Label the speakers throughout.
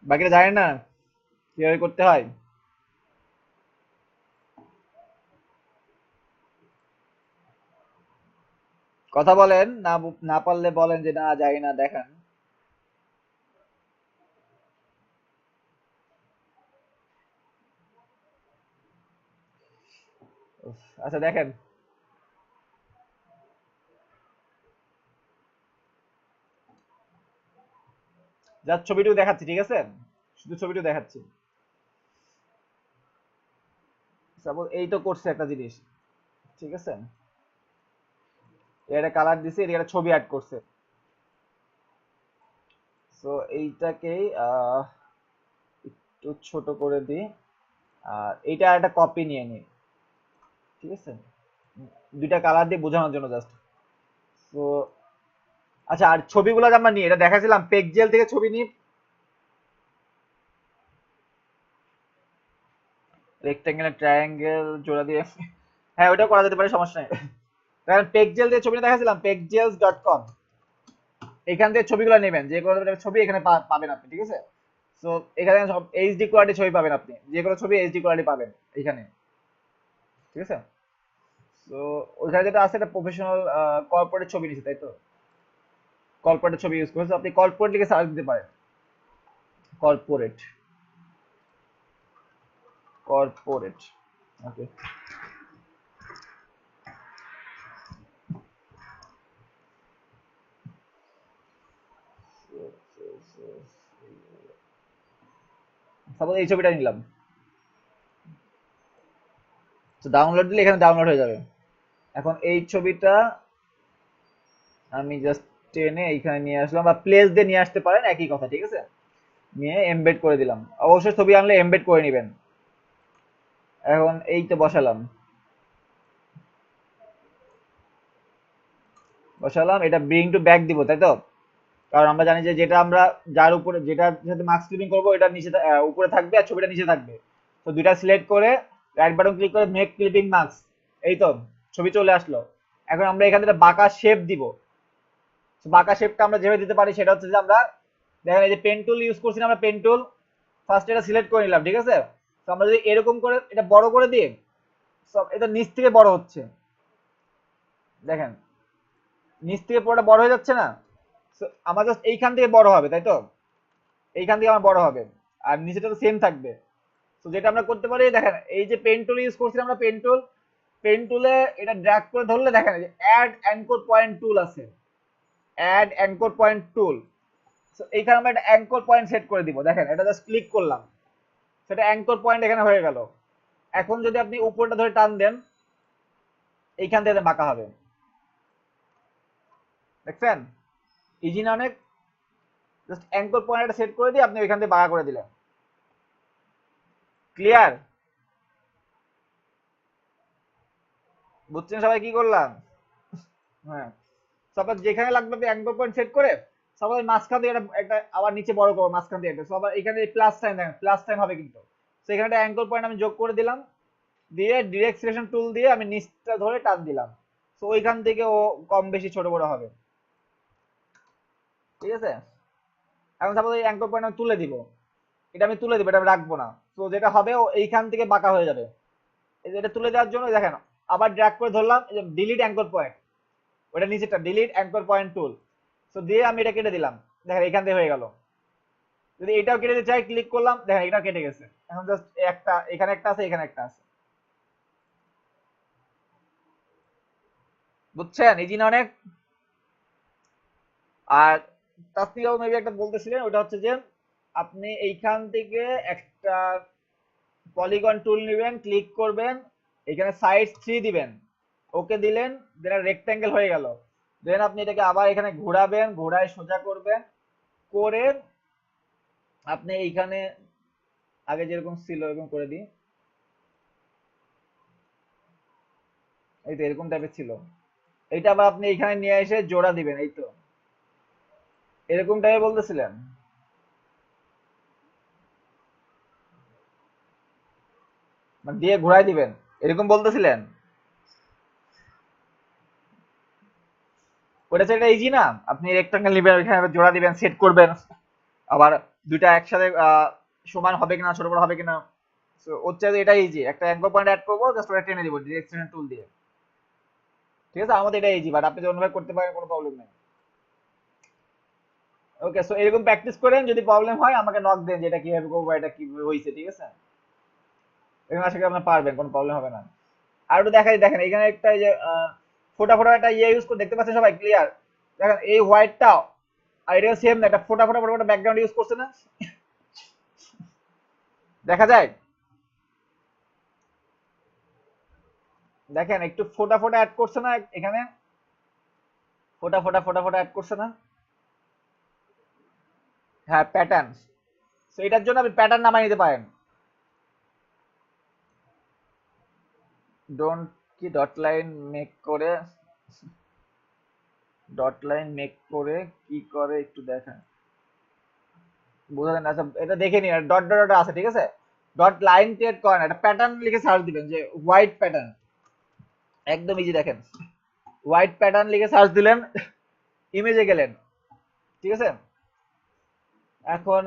Speaker 1: বাকিটা জানেন না কিভাবে করতে হয়? কথা বলেন, না না পারলে বলেন যে না জানি না, দেখান। উফ, আচ্ছা দেখেন। যার ছবিটুকু দেখাচ্ছি, ঠিক আছে? শুধু ছবিটুকু দেখাচ্ছি। সাপোজ এই তো করছে একটা জিনিস, ঠিক আছে? এর একটা কালার দিছে, এর একটা ছবি অ্যাড করছে। সো এইটাকেই একটু ছোট করে দিই। আর এইটা একটা কপি নিয়ে নিই, ঠিক আছে? দুইটা কালার দিয়ে বোঝানোর জন্য জাস্ট। তো আচ্ছা, আর ছবিগুলো যে আমরা নিই, এটা দেখাছিলাম পেক্সেল থেকে ছবি নিই, রেক্টেঙ্গেল ট্রায়াঙ্গেল জোড়া দিয়ে। হ্যাঁ, ওইটা করা যেতে পারে, সমস্যা নেই। কারণ পেক্সেল দিয়ে ছবিটা দেখাছিলাম, pexels.com। এখান থেকে ছবিগুলো নেবেন, যে কোনো একটা ছবি এখানে পাবেন আপনি, ঠিক আছে? তো এখানে সব এইচডি কোয়ালিটি ছবি পাবেন আপনি, যে কোনো ছবি এইচডি কোয়ালিটি পাবেন এখানে, ঠিক আছে? তো ওইখানে যেটা আছে, এটা প্রফেশনাল কর্পোরেট ছবি নিচ্ছে, তাই তো? কর্পোরেট ছবি ইউজ করছে, আপনি কর্পোরেট লিখে সার্চ দিতে পারেন। কর্পোরেট, কর্পোরেট, ওকে। সাপোজ এই ছবিটা নিলাম, তো ডাউনলোড দিলে এখানে ডাউনলোড হয়ে যাবে। এখন এই ছবিটা আমি জাস্ট টেনে এইখানে নিয়ে আসলাম, বা প্লেস দিয়ে নিয়ে আসতে পারেন, একই কথা, ঠিক আছে? নিয়ে এমবেড করে দিলাম। অবশ্যই ছবি আনলে এমবেড করে নেবেন। এখন এইটা বসালাম, বসালাম, এটা ব্রিং টু ব্যাক দিব, তাই তো? কারণ আমরা জানি যে যেটা আমরা, যার উপরে যেটার সাথে মাস্ক ক্লিপিং করবো, এটা নিচে উপরে থাকবে আর ছবিটা নিচে থাকবে। তো দুইটা সিলেক্ট করে রাইট বাটন ক্লিক করে মেক ক্লিপিং মাস্ক, এই তো ছবি চলে আসলো। এখন আমরা এখান থেকে বাঁকা শেপ দিব। তো বাঁকা শেপটা আমরা যেভাবে দিতে পারি সেটা হচ্ছে যে আমরা, দেখেন এই যে পেন টুল ইউজ করছি না আমরা, পেন টুল ফার্স্ট এটা সিলেক্ট করে নিলাম, ঠিক আছে? তো আমরা যদি এরকম করে এটা বড় করে দিই, সব এটা নিচ থেকে বড় হচ্ছে, দেখেন নিচ থেকে পুরোটা বড় হয়ে যাচ্ছে না? So, আমার জাস্ট এইখান থেকে বড় হবে, তাই তো? এইখান থেকে আমার বড় হবে, আর নিচেটা তো সেম থাকবে। তো যেটা আমরা করতে পারি, দেখেন এই যে পেন টুল ইউজ করছি আমরা, পেন টুল, পেন টুলে এটা ড্র্যাগ করে ধরলে দেখেন এই যে অ্যাড অ্যাঙ্কর পয়েন্ট টুল আছে, অ্যাড অ্যাঙ্কর পয়েন্ট টুল। তো এইখানে আমরা একটা অ্যাঙ্কর পয়েন্ট সেট করে দিব, দেখেন এটা জাস্ট ক্লিক করলাম, সেটা অ্যাঙ্কর পয়েন্ট এখানে হয়ে গেল। এখন যদি আপনি উপরটা ধরে টান দেন, এইখান থেকে বাঁকা হবে, দেখছেন? ইজি না অনেক? জাস্ট অ্যাঙ্কর পয়েন্ট সেট করে দিয়ে আপনি ওইখান থেকে বাঁকা করে দিলেন। ক্লিয়ার? বুঝছেন সবাই কি করলাম? হ্যাঁ। তারপর যেখানে লাগবে আপনি অ্যাঙ্কর পয়েন্ট সেট করে, সবাই মাঝখান থেকে একটা আবার নিচে বড় করবো, মাঝখান থেকে একটা সবার এখানে প্লাস সাইন, দেখেন প্লাস সাইন হবে কিন্তু। সেখানে একটা অ্যাঙ্কর পয়েন্ট আমি যোগ করে দিলাম, দিয়ে ডিরেক্ট সিলেকশন টুল দিয়ে আমি নিচটা ধরে টান দিলাম। তো ওইখান থেকে ও কম বেশি ছোট বড় হবে, ঠিক আছে? এখন সাপোজ এই অ্যাঙ্কর পয়েন্ট আমি তুলে দিব, এটা আমি তুলে দিব, এটা আমি রাখবো না। তো যেটা হবে ও এইখান থেকে বাঁকা হয়ে যাবে। এই যে এটা তুলে দেওয়ার জন্য দেখেন, আবার ড্র্যাগ করে ধরলাম, এই যে ডিলিট অ্যাঙ্কর পয়েন্ট, ওটা নিচেটা ডিলিট অ্যাঙ্কর পয়েন্ট টুল। তো দিয়ে আমি এটা কেটে দিলাম, দেখেন এখান থেকে হয়ে গেল। যদি এটাও কেটে দিতে চাই, ক্লিক করলাম, দেখেন এটাও কেটে গেছে। এখন জাস্ট একটা এখানে একটা আছে, এখানে একটা আছে। বুঝছেন ইজি না অনেক? আর তাসনিয়া মেবি একটা বলতেছিলেন, ওটা হচ্ছে যে আপনি এইখান থেকে একটা পলিগন টুল নেবেন, ক্লিক করবেন, এখানে সাইড 3 দিবেন, ওকে দিলেন, দেন রেক্টেঙ্গেল হয়ে গেল। দেন আপনি এটাকে আবার এখানে ঘোরাবেন, ঘোরায় সোজা করবেন, করে আপনি এইখানে আগে যেরকম ছিল এরকম করে দিই, এই তো এরকম টাইপের ছিল। এইটা আবার আপনি এখানে নিয়ে এসে জোড়া দিবেন, এই তো এরকম টাইপের বলতেছিলেন, মানে দিয়ে ঘোরায় দিবেন, এরকম বলতেছিলেন। ওটা সেটা ইজি না? আপনি রেক্টাঙ্গেল নিবেন, ওইখানে আবার জোড়া দিবেন, সেট করবেন, আবার দুইটা একসাথে সমান হবে কিনা, ছোট বড় হবে কিনা। সো ওর চাইতে এটাই ইজি, একটা অ্যাঙ্কর পয়েন্ট অ্যাড করবো, জাস্ট ওটা টেনে দিব ডিরেকশন টুল দিয়ে। ঠিক আছে, আমাদের এটা ইজি, বাট আপনি যদি অন্যভাবে করতে পারেন কোনো প্রবলেম নেই। ওকে, সো এরকম প্র্যাকটিস করেন, যদি প্রবলেম হয় আমাকে নক দেন যে এটা কিভাবে করবো, এটা কিভাবে হয়েছে। ঠিক আছে, এরকম আশা করি আপনার পারবেন, কোনো প্রবলেম হবে না। আর একটু দেখাই, দেখেন এখানে একটা এই যে ফোটা ফোটা একটা ইয়ে ইউজ করে, দেখতে পাচ্ছেন সবাই ক্লিয়ার? দেখেন এই হোয়াইটটা আর এটা সেম না, একটা ফোটা ফোটা ফোটা ফোটা ব্যাকগ্রাউন্ড ইউজ করছে না, দেখা যায়? দেখেন একটু ফোটা ফোটা অ্যাড করছে না এখানে, ফোটা ফোটা ফোটা ফোটা অ্যাড করছে না? হ্যাঁ, প্যাটার্ন। তো এটার জন্য আপনি প্যাটার্ন নামাই নিতে পারেন। ডোন্ট কি ডট লাইন মেক করে, ডট লাইন মেক করে কি করে একটু দেখেন, বোঝা যায় না। আচ্ছা এটা দেখে নিন, ডট ডট ডট আছে, ঠিক আছে? ডট লাইন ক্রিয়েট করেন, একটা প্যাটার্ন লিখে সার্চ দিবেন যে হোয়াইট প্যাটার্ন, একদম ইজি। দেখেন হোয়াইট প্যাটার্ন লিখে সার্চ দিলেন, ইমেজে গেলেন, ঠিক আছে? এখন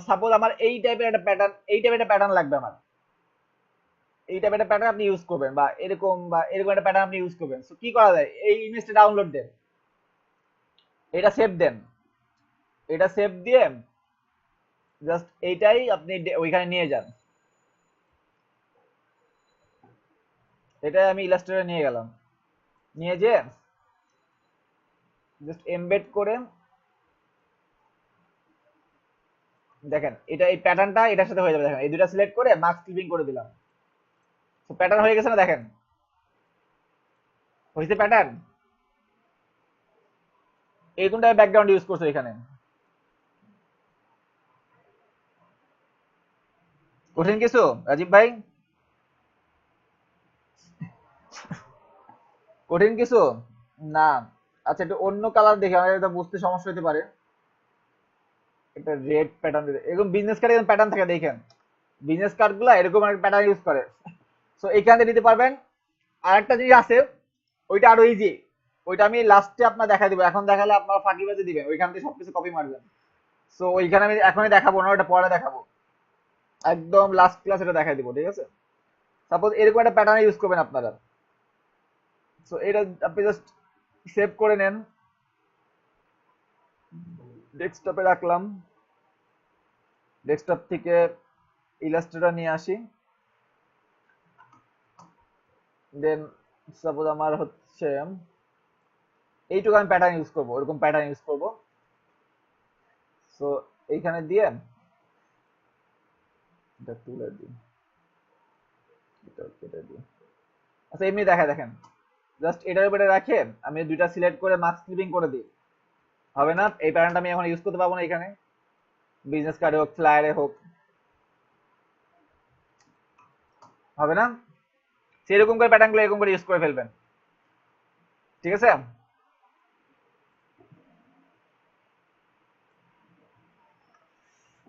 Speaker 1: সাপোজ আমার এই টাইপের একটা প্যাটার্ন, এই টাইপের একটা প্যাটার্ন লাগবে আমার, এই টাইপের একটা প্যাটার্ন আপনি ইউজ করবেন, বা এরকম একটা প্যাটার্ন আপনি ইউজ করবেন। সো কি করা যায়, এই ইমেজটা ডাউনলোড দেন, এটা সেভ দেন, এটা সেভ দিয়ে জাস্ট এইটাই আপনি ওইখানে নিয়ে যান। এটা আমি ইলাস্ট্রেটরে নিয়ে গেলাম, নিয়ে যে জাস্ট এমবেড করে দেখেন, এটা এই প্যাটার্নটা এটার সাথে হয়ে যাবে। দেখেন এই দুটা সিলেক্ট করে মার্কস ক্লিপিং করে দিলাম, তো প্যাটার্ন হয়ে গেছে না? দেখেন হয়েছে প্যাটার্ন। এই কোনটা ব্যাকগ্রাউন্ড ইউজ করছো এখানে, কঠিন কিছু রাজীব ভাই? কঠিন কিছু না। আচ্ছা একটু অন্য কালার দেখে, আমাদের এটা বুঝতে সমস্যা হতে পারে। একটা রেড প্যাটার্ন দিতে, এরকম বিজনেস কার্ডে এরকম প্যাটার্ন থাকে দেখেন, বিজনেস কার্ড গুলা এরকম একটা প্যাটার্ন ইউজ করে। সো এইখানে দিতে পারবেন। আর একটা জিনিস আছে, ওইটা আরো ইজি, ওইটা আমি লাস্টে আপনার দেখা দিব, এখন দেখালে আপনারা ফাঁকিবাজি দিবেন, ওইখান থেকে সবকিছু কপি মারবেন। সো ওইখানে আমি এখনই দেখাবো না, ওটা পরে দেখাবো, একদম লাস্ট ক্লাস এটা দেখাই দিব। ঠিক আছে, সাপোজ এরকম একটা প্যাটার্ন ইউজ করবেন আপনারা। সো এটা আপনি জাস্ট সেভ করে নেন, ডেস্কটপে রাখলাম, ডেস্কটপ থেকে ইলাস্ট্রেটর নিয়ে আসি, দেন সাপোজ আমার হচ্ছে এইটুকু আমি প্যাটার্ন ইউজ করবো, ওরকম প্যাটার্ন ইউজ করবো। সো এইখানে দিয়ে এটা তুলে দিই, এটা কেটে দিই। আচ্ছা এমনি দেখা, দেখেন জাস্ট এটার উপরে রাখে আমি দুইটা সিলেক্ট করে মাস্ক ক্লিপিং করে দিই, হবে না? এই প্যাটার্নটা আমি এখন ইউজ করতে পারবো না এখানে, বিজনেস কার্ডে হোক ফ্লায়ারে হোক, হবে না? সেরকম করে প্যাটার্ন গুলো এরকম করে ইউজ করে ফেলবেন। ঠিক আছে,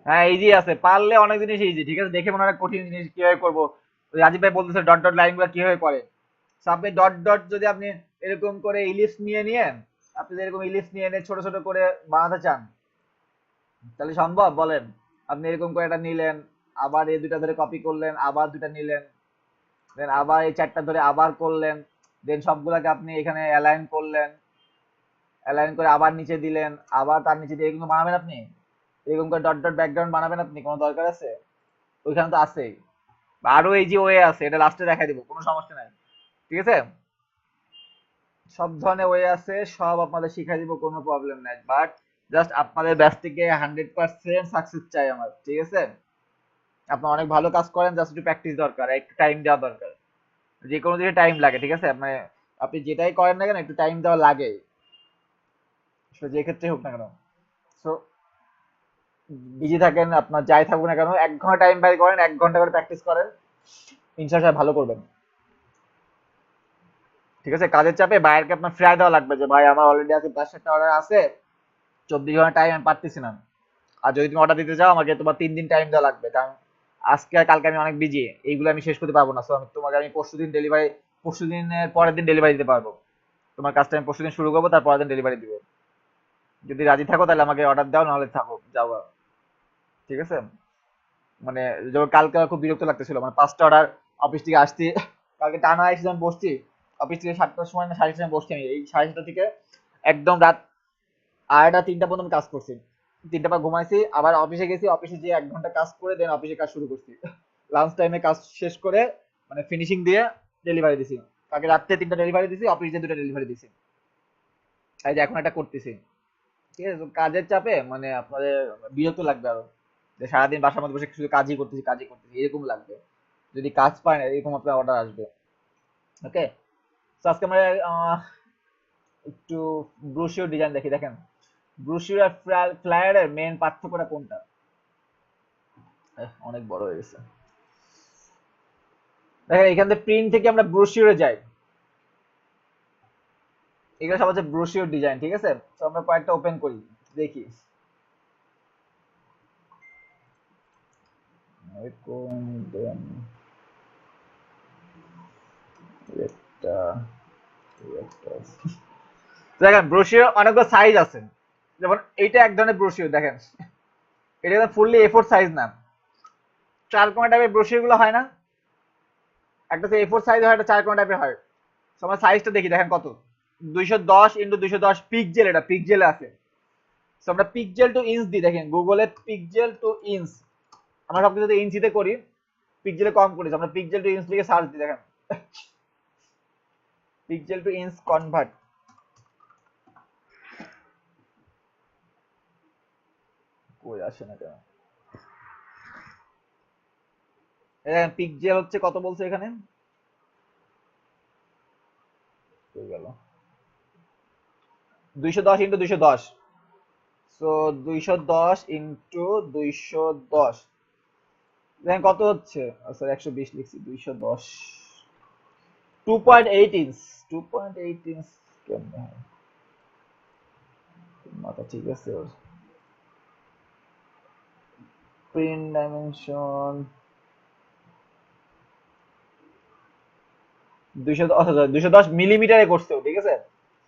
Speaker 1: হ্যাঁ ইজি আছে, পারলে অনেক জিনিস ইজি। ঠিক আছে, দেখে মনে হয় কঠিন জিনিস কিভাবে করবো। ওই রাজীব ভাই বলতেছে ডট ডট লাইন গুলো কিভাবে করে। So আপনি ডট ডট যদি আপনি এরকম করে ইলিশ নিয়ে নিয়ে, আপনি যদি এরকম ইলিশ নিয়ে এনে ছোট ছোট করে বানাতে চান, তাহলে সম্ভব বলেন? আপনি এরকম করে এটা নিলেন, আবার এই দুটা ধরে কপি করলেন, আবার দুটা নিলেন, দেন আবার এই চারটা ধরে আবার করলেন, দেন সবগুলাকে আপনি এখানে অ্যালাইন করলেন, অ্যালাইন করে আবার নিচে দিলেন, আবার তার নিচে দিয়ে এরকম বানাবেন আপনি? এরকম করে ডট ডট ব্যাকগ্রাউন্ড বানাবেন আপনি? কোনো দরকার আছে? ওইখানে তো আছেই। আরো এই যে ওয়ে আছে, এটা লাস্টে দেখাই দিব, কোনো সমস্যা নাই। ঠিক আছে, সব ধরনের ওয়ে আছে, সব আপনাদের শিখাই দিব, কোনো প্রবলেম নাই। বাট জাস্ট আপনাদের ব্যাচ থেকে 100% সাকসেস চাই আমার। ঠিক আছে, আপনার অনেক ভালো কাজ করেন, জাস্ট একটু প্র্যাকটিস দরকার, একটু টাইম দেওয়া দরকার। যে কোনো জিনিসে টাইম লাগে, ঠিক আছে? আপনি আপনি যেটাই করেন না কেন একটু টাইম দেওয়া লাগে, সেটা যে ক্ষেত্রে হোক না কেন। সো বিজি থাকেন, আপনার যাই থাকুক না কেন, 1 ঘন্টা টাইম বের করেন, 1 ঘন্টা করে প্র্যাকটিস করেন, ইনশাআল্লাহ ভালো করবেন। ঠিক আছে, কাজের চাপে বাইরকে আপনার ফ্রাই দেওয়া লাগবে যে ভাই আমার অলরেডি আছে 5-7টা অর্ডার আছে, 24 ঘন্টা টাইম আমি পারতেছি না। আর যদি তুমি অর্ডার দিতে চাও আমাকে তোমার 3 দিন টাইম দেওয়া লাগবে, কারণ আজকে আর কালকে আমি অনেক বিজি, এইগুলো আমি শেষ করতে পারবো না। সো আমি তোমাকে আমি পরশুদিন ডেলিভারি, পরশুদিনের পরের দিন ডেলিভারি দিতে পারবো। তোমার কাজটা আমি পরশুদিন শুরু করবো, তার পরের দিন ডেলিভারি দিব। যদি রাজি থাকো তাহলে আমাকে অর্ডার দাও, নাহলে থাকো, যাও। ঠিক আছে, মানে যখন কালকে আমার খুব বিরক্ত লাগতেছিল, মানে 5টা অর্ডার অফিস থেকে আসছি, কালকে টানা এসে যখন বসছি অফিস থেকে 7টার সময় না 7:30 সময় বসছি, আমি এই 7:30 থেকে একদম রাত 2:30 3টা পর্যন্ত আমি কাজ করছি, 3টা পর ঘুমাইছি, আবার অফিসে গেছি, অফিসে যেয়ে 1 ঘন্টা কাজ করে দেন অফিসে কাজ শুরু করছি, লাঞ্চ টাইমে কাজ শেষ করে মানে ফিনিশিং দিয়ে ডেলিভারি দিছি, কালকে রাত্রে 3টা ডেলিভারি দিছি, অফিসে 2টা ডেলিভারি দিছি, এই যে এখন একটা করতেছি। ঠিক আছে, তো কাজের চাপে মানে আপনাদের বিরক্ত লাগবে আরো, যে সারাদিন বাসার মধ্যে বসে শুধু কাজই করতেছি এরকম লাগবে, যদি কাজ পায় না এরকম আপনার অর্ডার আসবে। ওকে, তো আজকে আমরা একটু ব্রোশিওর ডিজাইন দেখি। দেখেন, ব্রোশিওর আর ফ্লায়ারের মেন পার্থক্যটা কোনটা? অনেক বড় হয়ে গেছে। দেখেন, এখান থেকে প্রিন্ট থেকে আমরা ব্রোশিওরে যাই, এগুলো সব হচ্ছে ব্রোশিওর ডিজাইন। ঠিক আছে, তো আমরা কয়েকটা ওপেন করি দেখি। কোন দেন একটা একটা দেখেন, ব্রোশিওর অনেকগুলো সাইজ আছে, যেমন এইটা এক ধরনের ব্রোশিওর, দেখেন এটা ফুললি A4 সাইজ না, 4 কোণা টাইপের ব্রোশিওর গুলো হয় না, একটা তো A4 সাইজ হয়, একটা 4 কোণা টাইপের হয়। তো আমরা সাইজটা দেখি, দেখেন কত, 210x210 পিক্সেল, এটা পিক্সেলে আছে। তো আমরা পিক্সেল টু ইঞ্চ দিই, দেখেন গুগলে পিক্সেল টু ইঞ্চ, আমরা সবকিছু ইঞ্চিতে করি, পিক্সেলে কম করেছি, আমরা পিক্সেল টু ইঞ্চ লিখে সার্চ দিই, দেখেন পিক্সেল টু ইঞ্চ কনভার্ট, কই আসে না কেন? পিক্সেল হচ্ছে কত বলছে এখানে, কই গেল, 210x210, সো 210x210, দেখেন কত হচ্ছে, সরি 120 লিখছি, 210, 2.8 ইঞ্চ, 2.8 ইঞ্চ কেমনে হয়, মাথা ঠিক আছে ওর, প্রিন্ট ডাইমেনশন 210 মিলিমিটারে করছে, ঠিক আছে,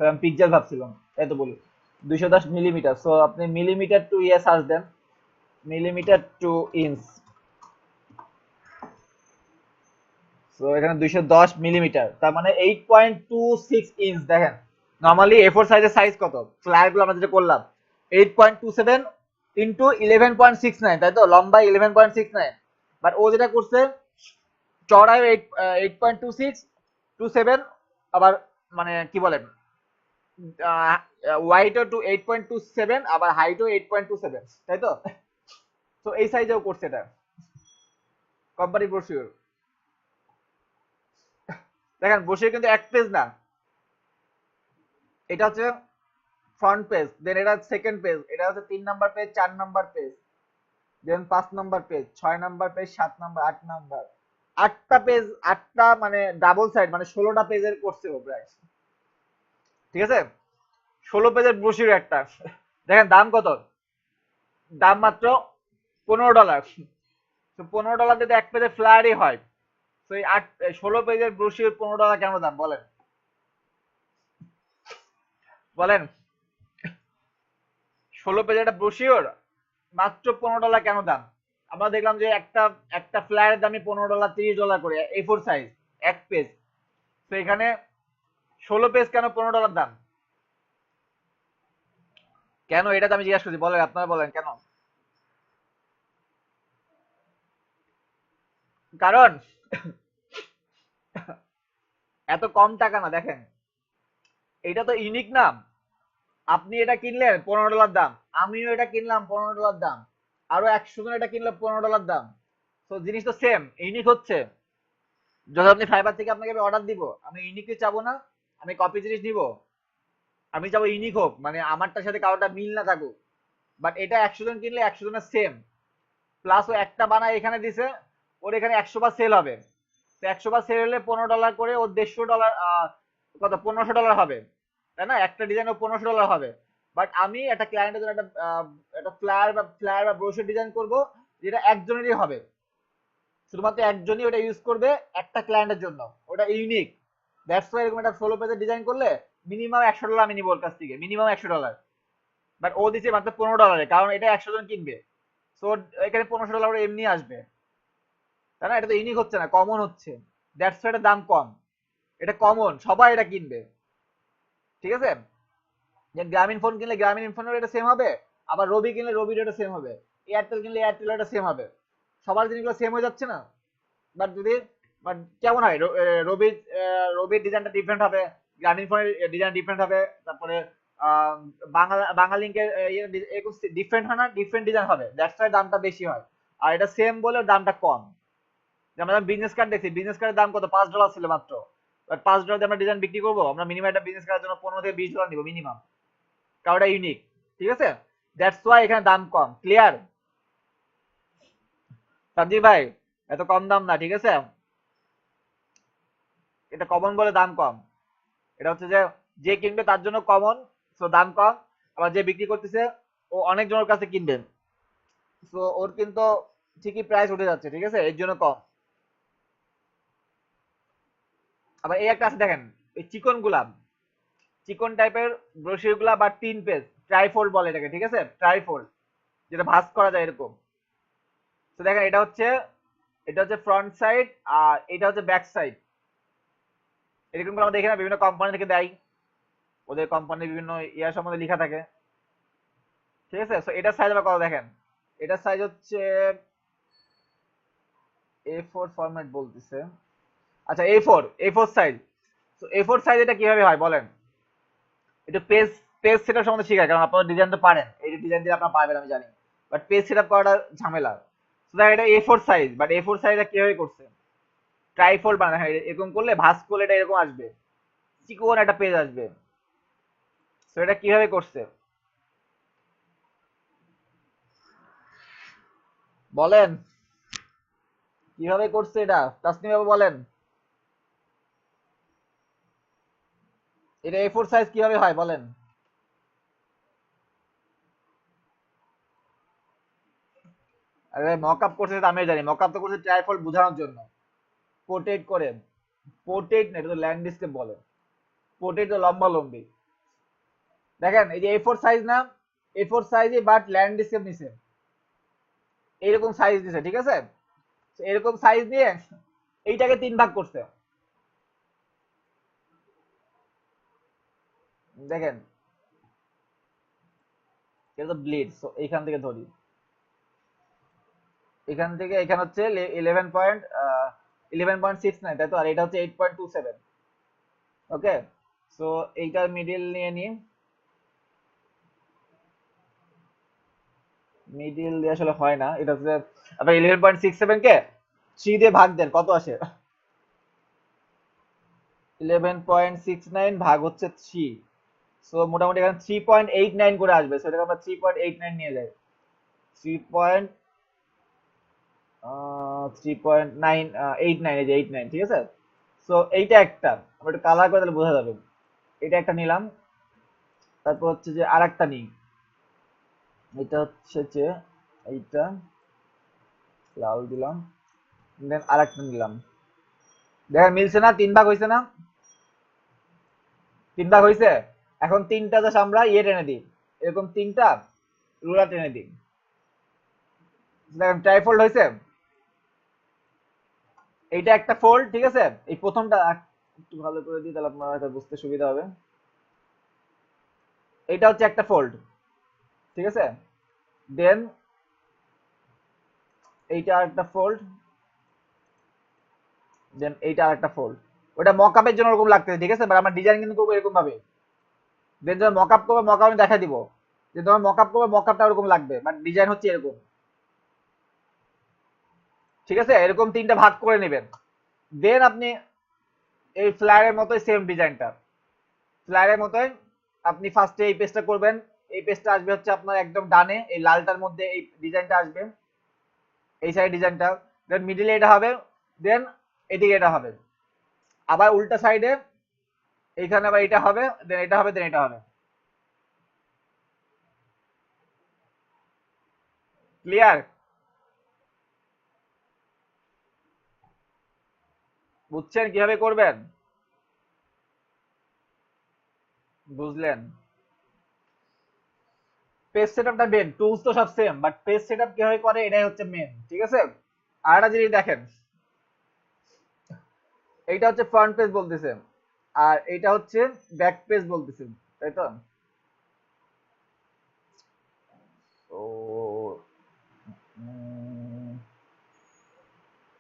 Speaker 1: আমি পিক্সেল ভাবছিলাম, তাই তো বলি 210 মিলিমিটার। সো আপনি মিলিমিটার টু ইয়ে সার্চ দেন, মিলিমিটার টু ইঞ্চ, সো এখানে 210 মিলিমিটার, তার মানে 8.26 ইঞ্চ। দেখেন নর্মালি A4 সাইজের সাইজ কত, ফ্লায়ার গুলো আমরা যেটা করলাম 8.27 ইন্টু 11.69, তাই তো, লম্বা 11.69, বাট ও যেটা করছে চড়ায় 8.2627, আবার মানে কি বলেন, ওয়াইটও 8.27, আবার হাইটও 8.27, তাই তো, তো এই সাইজেও করছে এটা, কোম্পানি ব্রোশিওর। দেখেন ব্রোশিওর কিন্তু এক পেজ না, এটা হচ্ছে ফ্রন্ট পেজ, দেন এটা সেকেন্ড পেজ, এটা হচ্ছে 3 number page, 4 number page, then 5 number page, 6 number page, 7 number, 8 number, 8টা পেজ, 8টা মানে ডাবল সাইড, মানে 16টা পেজের করছে ও প্রায়। ঠিক আছে, 16 পেজের ব্রোশিওর একটা, দেখেন দাম কত, দাম মাত্র $15। তো $15 যদি এক পেজের ফ্লায়ারই হয়, তো এই 16 পেজের ব্রোশিওর $15 কেন দাম বলেন, বলেন 16 পেজের একটা ব্রোশিওর মাত্র $15 কেন দাম? আমরা দেখলাম যে একটা একটা ফ্লায়ারের দামই $15, $30 করে, A4 সাইজ এক পেজ, তো এখানে 16 পেজ কেন $15 দাম, কেন, এটা তো আমি জিজ্ঞাসা করছি, বলেন আপনারা বলেন কেন? কারণ এত কম টাকা না, দেখেন এটা তো ইউনিক নাম, আপনি এটা কিনলেন $15 দাম, আমিও এটা কিনলাম $15 দাম, আরো 100 জন এটা কিনলো $15 দাম, তো জিনিস তো সেম, ইউনিক হচ্ছে। যখন আপনি ফাইবার থেকে আপনাকে আমি অর্ডার দিব, আমি ইউনিকই চাবো না, আমি কপি জিনিস দিব, আমি চাবো ইউনিক হোক, মানে আমারটার সাথে কারোটা মিল না থাকুক, বাট এটা 100 জন কিনলে 100 জনের সেম, প্লাস ও একটা বানায় এখানে দিছে, ওর এখানে 100 বার সেল হবে, তো 100 বার সেল হলে $15 করে, ও $150, কত $1500 হবে, তাই না, একটা ডিজাইন ও $1500 হবে। বাট আমি একটা ক্লায়েন্টের জন্য একটা ফ্লায়ার বা ব্রোশার ডিজাইন করব, যেটা একজনেরই হবে, শুধুমাত্র একজনই ওটা ইউজ করবে, একটা ক্লায়েন্টের জন্য, ওটা ইউনিক। দ্যাটস ওয়াই এরকম একটা 16 পেজের ডিজাইন করলে মিনিমাম $100 আমি নিবো ওর কাছ থেকে, মিনিমাম $100, বাট ও দিচ্ছে মাত্র $15, কারণ এটা 100 জন কিনবে। সো সো এখানে $1500 এমনি আসবে, তাই না? এটা তো ইউনিক হচ্ছে না, কমন হচ্ছে, দ্যাটস এর দাম কম, এটা কমন, সবাই এটা কিনবে, ঠিক আছে? যে গ্রামীণ ফোন কিনলে গ্রামীণ ফোনের এটা সেম হবে, আবার রবি কিনলে রবির এটা সেম হবে, এয়ারটেল কিনলে এয়ারটেল এটা সেম হবে, সবার জিনিসগুলো সেম হয়ে যাচ্ছে না? বাট যদি বাট কেমন হয়, রবির রবির ডিজাইনটা ডিফারেন্ট হবে, গ্রামীণ ফোনের ডিজাইন ডিফারেন্ট হবে, তারপরে বাংলা লিঙ্কের এরকম ডিফারেন্ট হয় না, ডিফারেন্ট ডিজাইন হবে, দ্যাটস ওয়াই দামটা বেশি হয়। আর এটা সেম বলে দামটা কম। যেমন আমরা বিজনেস কার্ড দেখছি, বিজনেস কার্ডের দাম কত, $5 ছিল মাত্র, বাট $5 দিয়ে আমরা ডিজাইন বিক্রি করবো, আমরা মিনিমাম একটা বিজনেস কার্ডের জন্য $15 থেকে $20 নিবো মিনিমাম, কারণ এটা ইউনিক, ঠিক আছে? দ্যাটস ওয়াই এখানে দাম কম। ক্লিয়ার সঞ্জীব ভাই? এত কম দাম না, ঠিক আছে? এটা কমন বলে দাম কম, এটা হচ্ছে যে যে কিনবে তার জন্য কমন, সো দাম কম। আবার যে বিক্রি করতেছে ও অনেক জনের কাছে কিনবে, সো ওর কিন্তু ঠিকই প্রাইস উঠে যাচ্ছে, ঠিক আছে, এর জন্য কম। আবার এই একটা আছে দেখেন, এই চিকন গুলা, চিকন টাইপের ব্রোশির গুলা বা 3 পেজ ট্রাইফোল্ড বলে এটাকে, ঠিক আছে, ট্রাইফোল্ড, যেটা ভাঁজ করা যায় এরকম। তো দেখেন এটা হচ্ছে ফ্রন্ট সাইড, আর এটা হচ্ছে ব্যাক সাইড, এরকম করে আমরা দেখি না বিভিন্ন কোম্পানি থেকে দেয়, ওদের কোম্পানির বিভিন্ন ইয়ার সম্বন্ধে লেখা থাকে, ঠিক আছে? সো এটার সাইজ আবার কত দেখেন, এটার সাইজ হচ্ছে A4 ফরম্যাট বলতেছে, আচ্ছা A4 সাইজ। তো A4 সাইজ এটা কিভাবে হয় বলেন, এটা পেজ পেজ সেটআপ সম্বন্ধে শিখায়, কারণ আপনারা ডিজাইন তো পারেন, এই ডিজাইন দিয়ে আপনারা পারবেন আমি জানি, বাট পেজ সেটআপ করাটা ঝামেলা। তো দেখেন এটা A4 সাইজ, বাট A4 সাইজটা কিভাবে করছে, ট্রাইফোল্ড বানায়, হ্যাঁ এরকম করলে ভাঁজ করলে এটা এরকম আসবে, চিকন একটা পেজ আসবে। তো এটা কিভাবে করছে বলেন, কিভাবে করছে এটা তাসনিম বাবু বলেন, এটা A4 সাইজ কিভাবে হয় বলেন? আরে মকআপ করছে তো আমিও জানি, মকআপ তো করছে ট্রাইফল বোঝানোর জন্য, পোর্ট্রেট করে, পোর্ট্রেট না, এটা তো ল্যান্ডস্কেপ বলে, পোর্ট্রেট তো লম্বা লম্বি। দেখেন এই যে A4 সাইজ না, A4 সাইজে বাট ল্যান্ডস্কেপ নিছে, এইরকম সাইজ দিছে, ঠিক আছে? তো এরকম সাইজ দিয়ে এইটাকে 3 ভাগ করছে, দেখেন এটা তো ব্লিড, সো এইখান থেকে ধরি, এখান থেকে এখানে হচ্ছে 11.69, তাই তো, আর এটা হচ্ছে 8.27, ওকে? সো এইটার মিডিল নিয়ে নিই, মিডিল দিয়ে আসলে হয় না, এটা হচ্ছে আপনার 11.67 কে 3 দিয়ে ভাগ দেন, কত আসে? 11.69 ভাগ হচ্ছে 3, সো মোটামুটি এখানে 3.89 করে আসবে, সো এটাকে আমরা 3.89 নিয়ে যাই, 3. 3.989, এই যে 89, ঠিক আছে? সো এইটা একটা, আমরা একটু কালার করে তাহলে বোঝা যাবে, এটা একটা নিলাম, তারপর হচ্ছে যে আর একটা নিই, এটা হচ্ছে যে এইটা লাল দিলাম, দেন আর একটা নিলাম, দেখেন মিলছে না, 3 ভাগ হয়েছে না, 3 ভাগ হয়েছে। এখন তিনটা জাস্ট আমরা ইয়ে টেনে দিই, এরকম তিনটা রুলার টেনে দিই, দেখেন ট্রাইফোল্ড হয়েছে, এইটা একটা ফোল্ড, ঠিক আছে? এই প্রথমটা একটু ভালো করে দিই, তাহলে আপনার হয়তো বুঝতে সুবিধা হবে, এইটা হচ্ছে একটা ফোল্ড, ঠিক আছে? দেন এইটা আরেকটা ফোল্ড, দেন এইটা আরেকটা ফোল্ড। ওটা মকআপের জন্য ওরকম লাগতেছে, ঠিক আছে, বাট আমরা ডিজাইন কিন্তু করবো এরকম ভাবে, দেন যখন মকআপ করবো মকআপ আমি দেখা দিব, যে তোমার মকআপ করবো মকআপটা ওরকম লাগবে, বাট ডিজাইন হচ্ছে এরকম, ঠিক আছে? এরকম 3টা ভাগ করে নেবেন, দেন আপনি এই ফ্লায়ারের মতোই সেম ডিজাইনটা, ফ্লায়ারের মতোই আপনি ফার্স্টে এই পেজটা করবেন, এই পেজটা আসবে হচ্ছে আপনার একদম ডানে, এই লালটার মধ্যে এই ডিজাইনটা আসবে, এই সাইড ডিজাইনটা, দেন মিডিলে এটা হবে, দেন এদিকে এটা হবে, আবার উল্টা সাইডে এইখানে আবার এটা হবে, দেন এটা হবে, দেন এটা হবে। ক্লিয়ার? বুঝছেন কিভাবে করবেন? বুঝলেন? পেজ সেটআপটা মেন, টুলস তো সব সেম, বাট পেজ সেটআপ কিভাবে করে এটাই হচ্ছে মেন, ঠিক আছে? আর একটা জিনিস দেখেন, এইটা হচ্ছে ফ্রন্ট পেজ বলতেছে, আর এইটা হচ্ছে ব্যাক পেজ বলতেছে, তাই তো? ও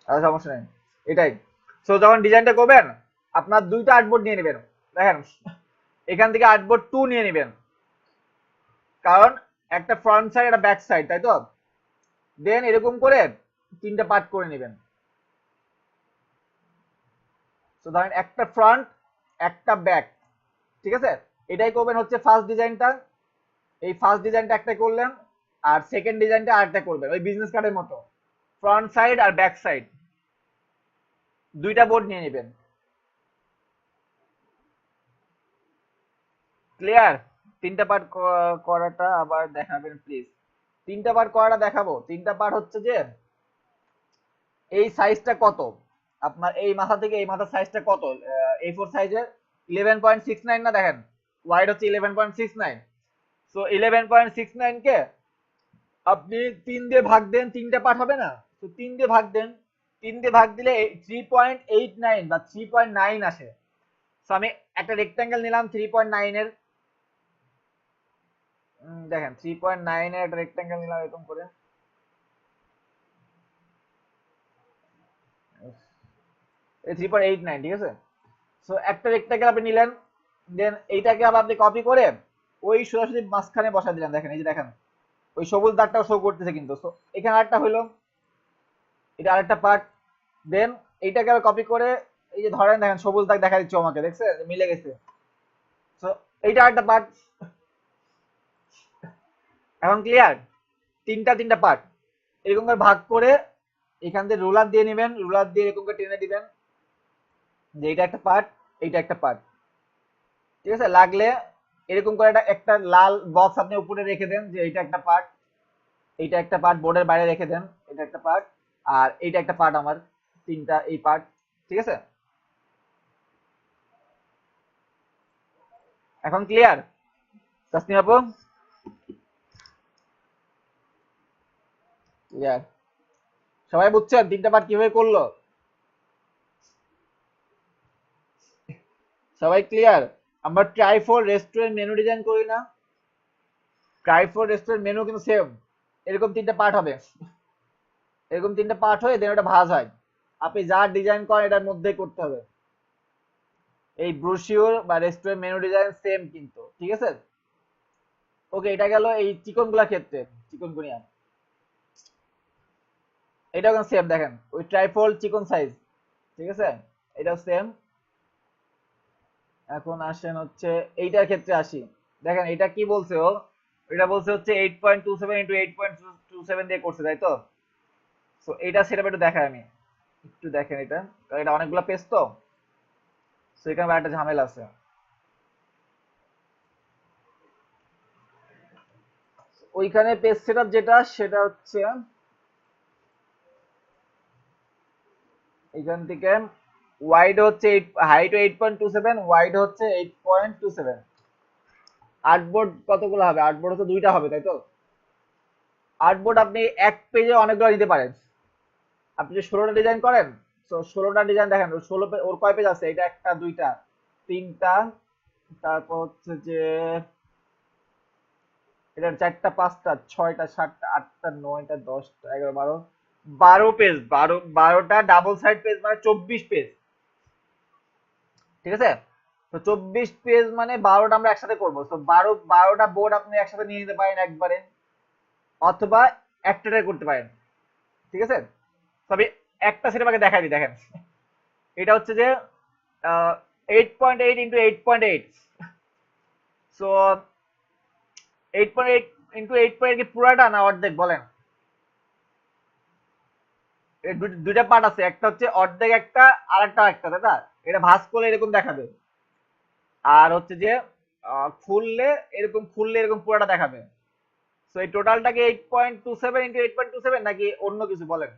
Speaker 1: আচ্ছা, সমস্যা নেই, এটাই। সো যখন ডিজাইনটা করবেন, আপনার দুইটা আর্টবোর্ড নিয়ে নেবেন, দেখেন এখান থেকে আর্টবোর্ড 2 নিয়ে নেবেন, কারণ একটা ফ্রন্ট সাইড একটা ব্যাক সাইড, তাই তো? দেন এরকম করে তিনটা পার্ট করে নেবেন। তো ধরেন একটা ফ্রন্ট, একটা ব্যাক, ঠিক আছে? এটাই করবেন হচ্ছে ফার্স্ট ডিজাইনটা, এই ফার্স্ট ডিজাইনটা একটা করলেন, আর সেকেন্ড ডিজাইনটা আরেকটা করবেন, ওই বিজনেস কার্ডের মতো, ফ্রন্ট সাইড আর ব্যাক সাইড দুইটা বোর্ড নিয়ে নেবেন। ক্লিয়ার? তিনটা পার্ট করাটা আবার দেখাবেন প্লিজ। তিনটা পার্ট করাটা দেখাবো। তিনটা পার্ট হচ্ছে যে এই সাইজটা কত, আপনার এই মাথা থেকে এই মাথার সাইজটা কত, A4 সাইজের 11.69 না, দেখেন ওয়াইড হচ্ছে 11.69। সো 11.69 কে আপনি 3 দিয়ে ভাগ দেন, তিনটা পার্ট হবে না? তো 3 দিয়ে ভাগ দেন, 3 দিয়ে ভাগ দিলে 3.89 বা 3.9 আসে। সো আমি একটা রেক্টাঙ্গেল নিলাম 3.9 এর, দেখেন 3.9 এর একটা রেক্টাঙ্গেল নিলাম এরকম করে, এই 3.89, ঠিক আছে? সো একটা রেক্টাঙ্গেল আপনি নিলেন, দেন এইটাকে আবার আপনি কপি করে ওই সোজাসুজি মাঝখানে বসা দিলেন, দেখেন এই যে দেখেন ওই সবুজ দাগটাও শো করতেছে কিন্তু। সো এখানে আরেকটা হইলো, এটা আরেকটা পার্ট। দেন এইটাকে আবার কপি করে এই যে ধরেন দেখেন সবুজ দাগ দেখা দিচ্ছে আমাকে, দেখছে মিলে গেছে। সো এইটা আরেকটা পার্ট। এখন ক্লিয়ার? তিনটা তিনটা পার্ট এরকম করে ভাগ করে এখান থেকে রুলার দিয়ে নেবেন, রুলার দিয়ে এরকম করে টেনে দিবেন যে এইটা একটা পার্ট, এইটা একটা পার্ট, ঠিক আছে? লাগলে এরকম করে একটা লাল বক্স আপনি উপরে রেখে দেন যে এইটা একটা পার্ট, এইটা একটা পার্ট বোর্ডের বাইরে রেখে দেন, এটা একটা পার্ট, আর এইটা একটা পার্ট আমার, তিনটা এই পার্ট, ঠিক আছে? এখন ক্লিয়ার তাসনিম আপু? ক্লিয়ার? সবাই বুঝছেন তিনটা পার্ট কিভাবে করলো? সবাই ক্লিয়ার? আমরা try for restaurant menu design করি না? ট্রাই ফর রেস্টুরেন্ট মেনু কিন্তু সেম, এরকম তিনটা পার্ট হবে, এরকম তিনটা পার্ট হয়ে দেন ওটা ভাঁজ হয়। আপনি যা ডিজাইন করেন এটার মধ্যেই করতে হবে। এই ব্রোশিওর বা রেস্টুরেন্ট মেনু ডিজাইন সেম কিন্তু, ঠিক আছে? ওকে, এটা গেল এই চিকন গুলা ক্ষেত্রে, চিকন গুনিয়া। এটাও কিন্তু সেম, দেখেন ওই ট্রাইফল চিকন সাইজ, ঠিক আছে? এটাও সেম। এখন আসেন হচ্ছে এইটার ক্ষেত্রে আসি, দেখেন এটা কি বলছে ও, এটা বলছে হচ্ছে 8.27 ইন্টু 8.27 দিয়ে করছে, তাই তো? তো এটা সেটা একটু দেখাই আমি, একটু দেখেন এটা, কারণ এটা অনেকগুলো পেজ তো, তো এখানে একটা ঝামেলা আছে। ওইখানে পেজ সেটআপ যেটা সেটা হচ্ছে এখান থেকে ওয়াইড হচ্ছে হাইট 8.27, ওয়াইড হচ্ছে 8.27। আর্টবোর্ড কতগুলো হবে? আর্টবোর্ড হচ্ছে দুইটা হবে, তাই তো? আর্টবোর্ড আপনি এক পেজে অনেকগুলো নিতে পারেন। আপনি যে 16টা ডিজাইন করেন, তো 16টা ডিজাইন দেখেন ওর 16 ওর কয় পেজ আছে? এটা একটা, দুইটা, তিনটা, তারপর হচ্ছে যে এটার চারটা, পাঁচটা, ছয়টা, সাতটা, আটটা, নয়টা, 10টা, 11, 12, 12 পেজ, 12টা ডাবল সাইড পেজ মানে 24 পেজ, ঠিক আছে? তো 24 পেজ মানে 12টা আমরা একসাথে করবো। তো 12টা বোর্ড আপনি একসাথে নিয়ে নিতে পারেন একবারে, অথবা একটাটাই করতে পারেন, ঠিক আছে? তবে একটা সেটা আমাকে দেখাই দিই, দেখেন এটা হচ্ছে যে 8.8 ইন্টু 8.8, সো 8.8 ইন্টু 8.8 কি পুরাটা না অর্ধেক বলেন? দুইটা পার্ট আছে, একটা হচ্ছে অর্ধেক একটা, আর একটা, তাই না? এটা ভাঁজ করলে এরকম দেখাবে, আর হচ্ছে যে খুললে এরকম পুরাটা দেখাবে। তো এই টোটালটাকে 8.27 ইন্টু 8.27 নাকি অন্য কিছু বলেন?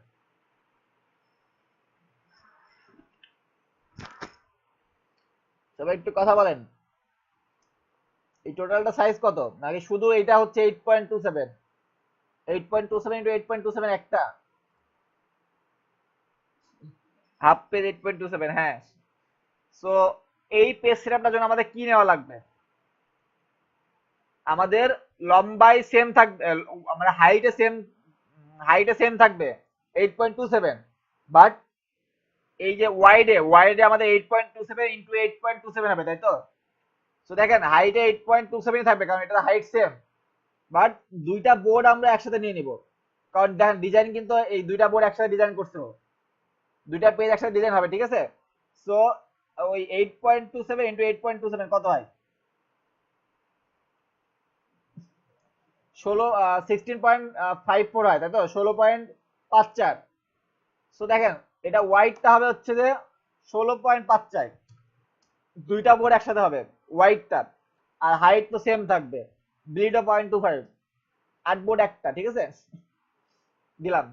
Speaker 1: সবাই একটু কথা বলেন। এই টোটালটা সাইজ কত, নাকি শুধু এটা হচ্ছে 8.27? 8.27 ইন্টু 8.27 একটা হাফ পেজ 8.27, হ্যাঁ। সো এই পেজ সেটআপটার জন্য আমাদের কি নেওয়া লাগবে? আমাদের লম্বাই সেম থাকবে, মানে হাইটে সেম থাকবে 8.27, বাট এই যে ওয়াইডে আমাদের 8.27 ইন্টু 8.27 হবে, তাই তো? তো দেখেন হাইটে 8.27 থাকবে, কারণ এটা হাইট সেম, বাট দুইটা বোর্ড আমরা একসাথে নিয়ে নিব, কারণ দেখেন ডিজাইন কিন্তু এই দুইটা বোর্ড একসাথে ডিজাইন করতে হবে, দুইটা পেজ একসাথে ডিজাইন হবে, ঠিক আছে? সো ওই 8.27 ইন্টু 8.27 কত হয়? 16.54 হয়, তাই তো? 16.54। সো দেখেন এটা ওয়াইডটা হবে হচ্ছে যে 16.54, দুইটা বোর্ড একসাথে হবে ওয়াইডটা, আর হাইট তো সেম থাকবে, ব্লিডও 0.25, 8 বোর্ড একটা, ঠিক আছে? দিলাম।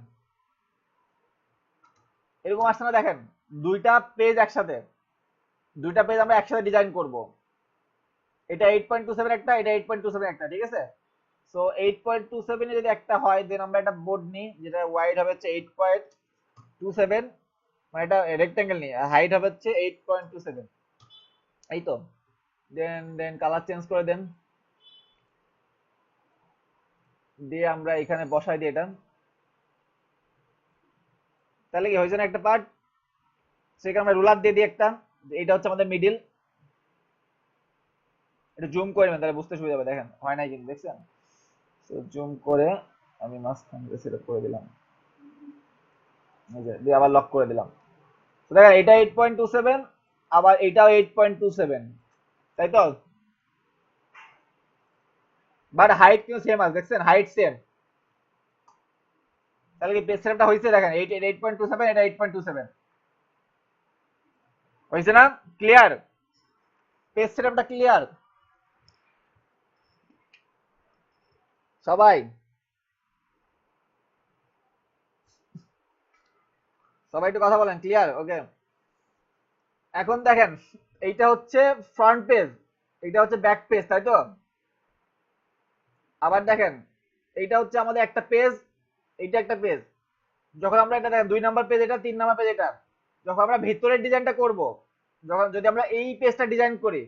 Speaker 1: এরকম আসছে না? দেখেন দুইটা পেজ একসাথে, দুইটা পেজ আমরা একসাথে ডিজাইন করব, এটা 8.27 একটা, এটা 8.27 একটা, ঠিক আছে? সো 8.27 এ যদি একটা হয়, দেন আমরা একটা বোর্ড নিই যেটা ওয়াইড হবে হচ্ছে 8.27, মানে এটা রেক্টেঙ্গেল নিই, হাইট হবে হচ্ছে 8.27, এই তো। দেন কালার চেঞ্জ করে দেন, দিয়ে আমরা এখানে বসাই দিই এটা, তাহলে কি হয়েছে না একটা পার্ট? সেখানে আমরা রুলার দিয়ে দিই একটা, এটা হচ্ছে আমাদের মিডিল। এটা জুম করে নেবেন, তাহলে বুঝতে সুবিধা হবে। দেখেন হয় নাই কিন্তু, দেখছেন? তো জুম করে আমি মাঝখানে সেট করে দিলাম, এই যে দিয়ে আবার লক করে দিলাম। তো দেখেন এটা 8.27, আবার এটাও 8.27, তাই তো? বাট হাইট কিন্তু সেম আছে, দেখছেন? Height same. তাহলে কি পেজ সেটআপটা হয়েছে? দেখেন 8.27, এটা 8.27 হয়েছে না? ক্লিয়ার? পেজ সেটআপটা ক্লিয়ার সবাই? সবাই একটু কথা বলেন, ক্লিয়ার? ওকে। এখন দেখেন এইটা হচ্ছে ফ্রন্ট পেজ, এইটা হচ্ছে ব্যাক পেজ, তাই তো? আবার দেখেন এইটা হচ্ছে আমাদের একটা পেজ, এইটা একটা পেজ। যখন আমরা এটা দেখেন 2 নাম্বার পেজ, এটা 3 নাম্বার পেজ, এটা যখন আমরা ভিতরের ডিজাইনটা করব, যখন যদি আমরা এই পেজটা ডিজাইন করি,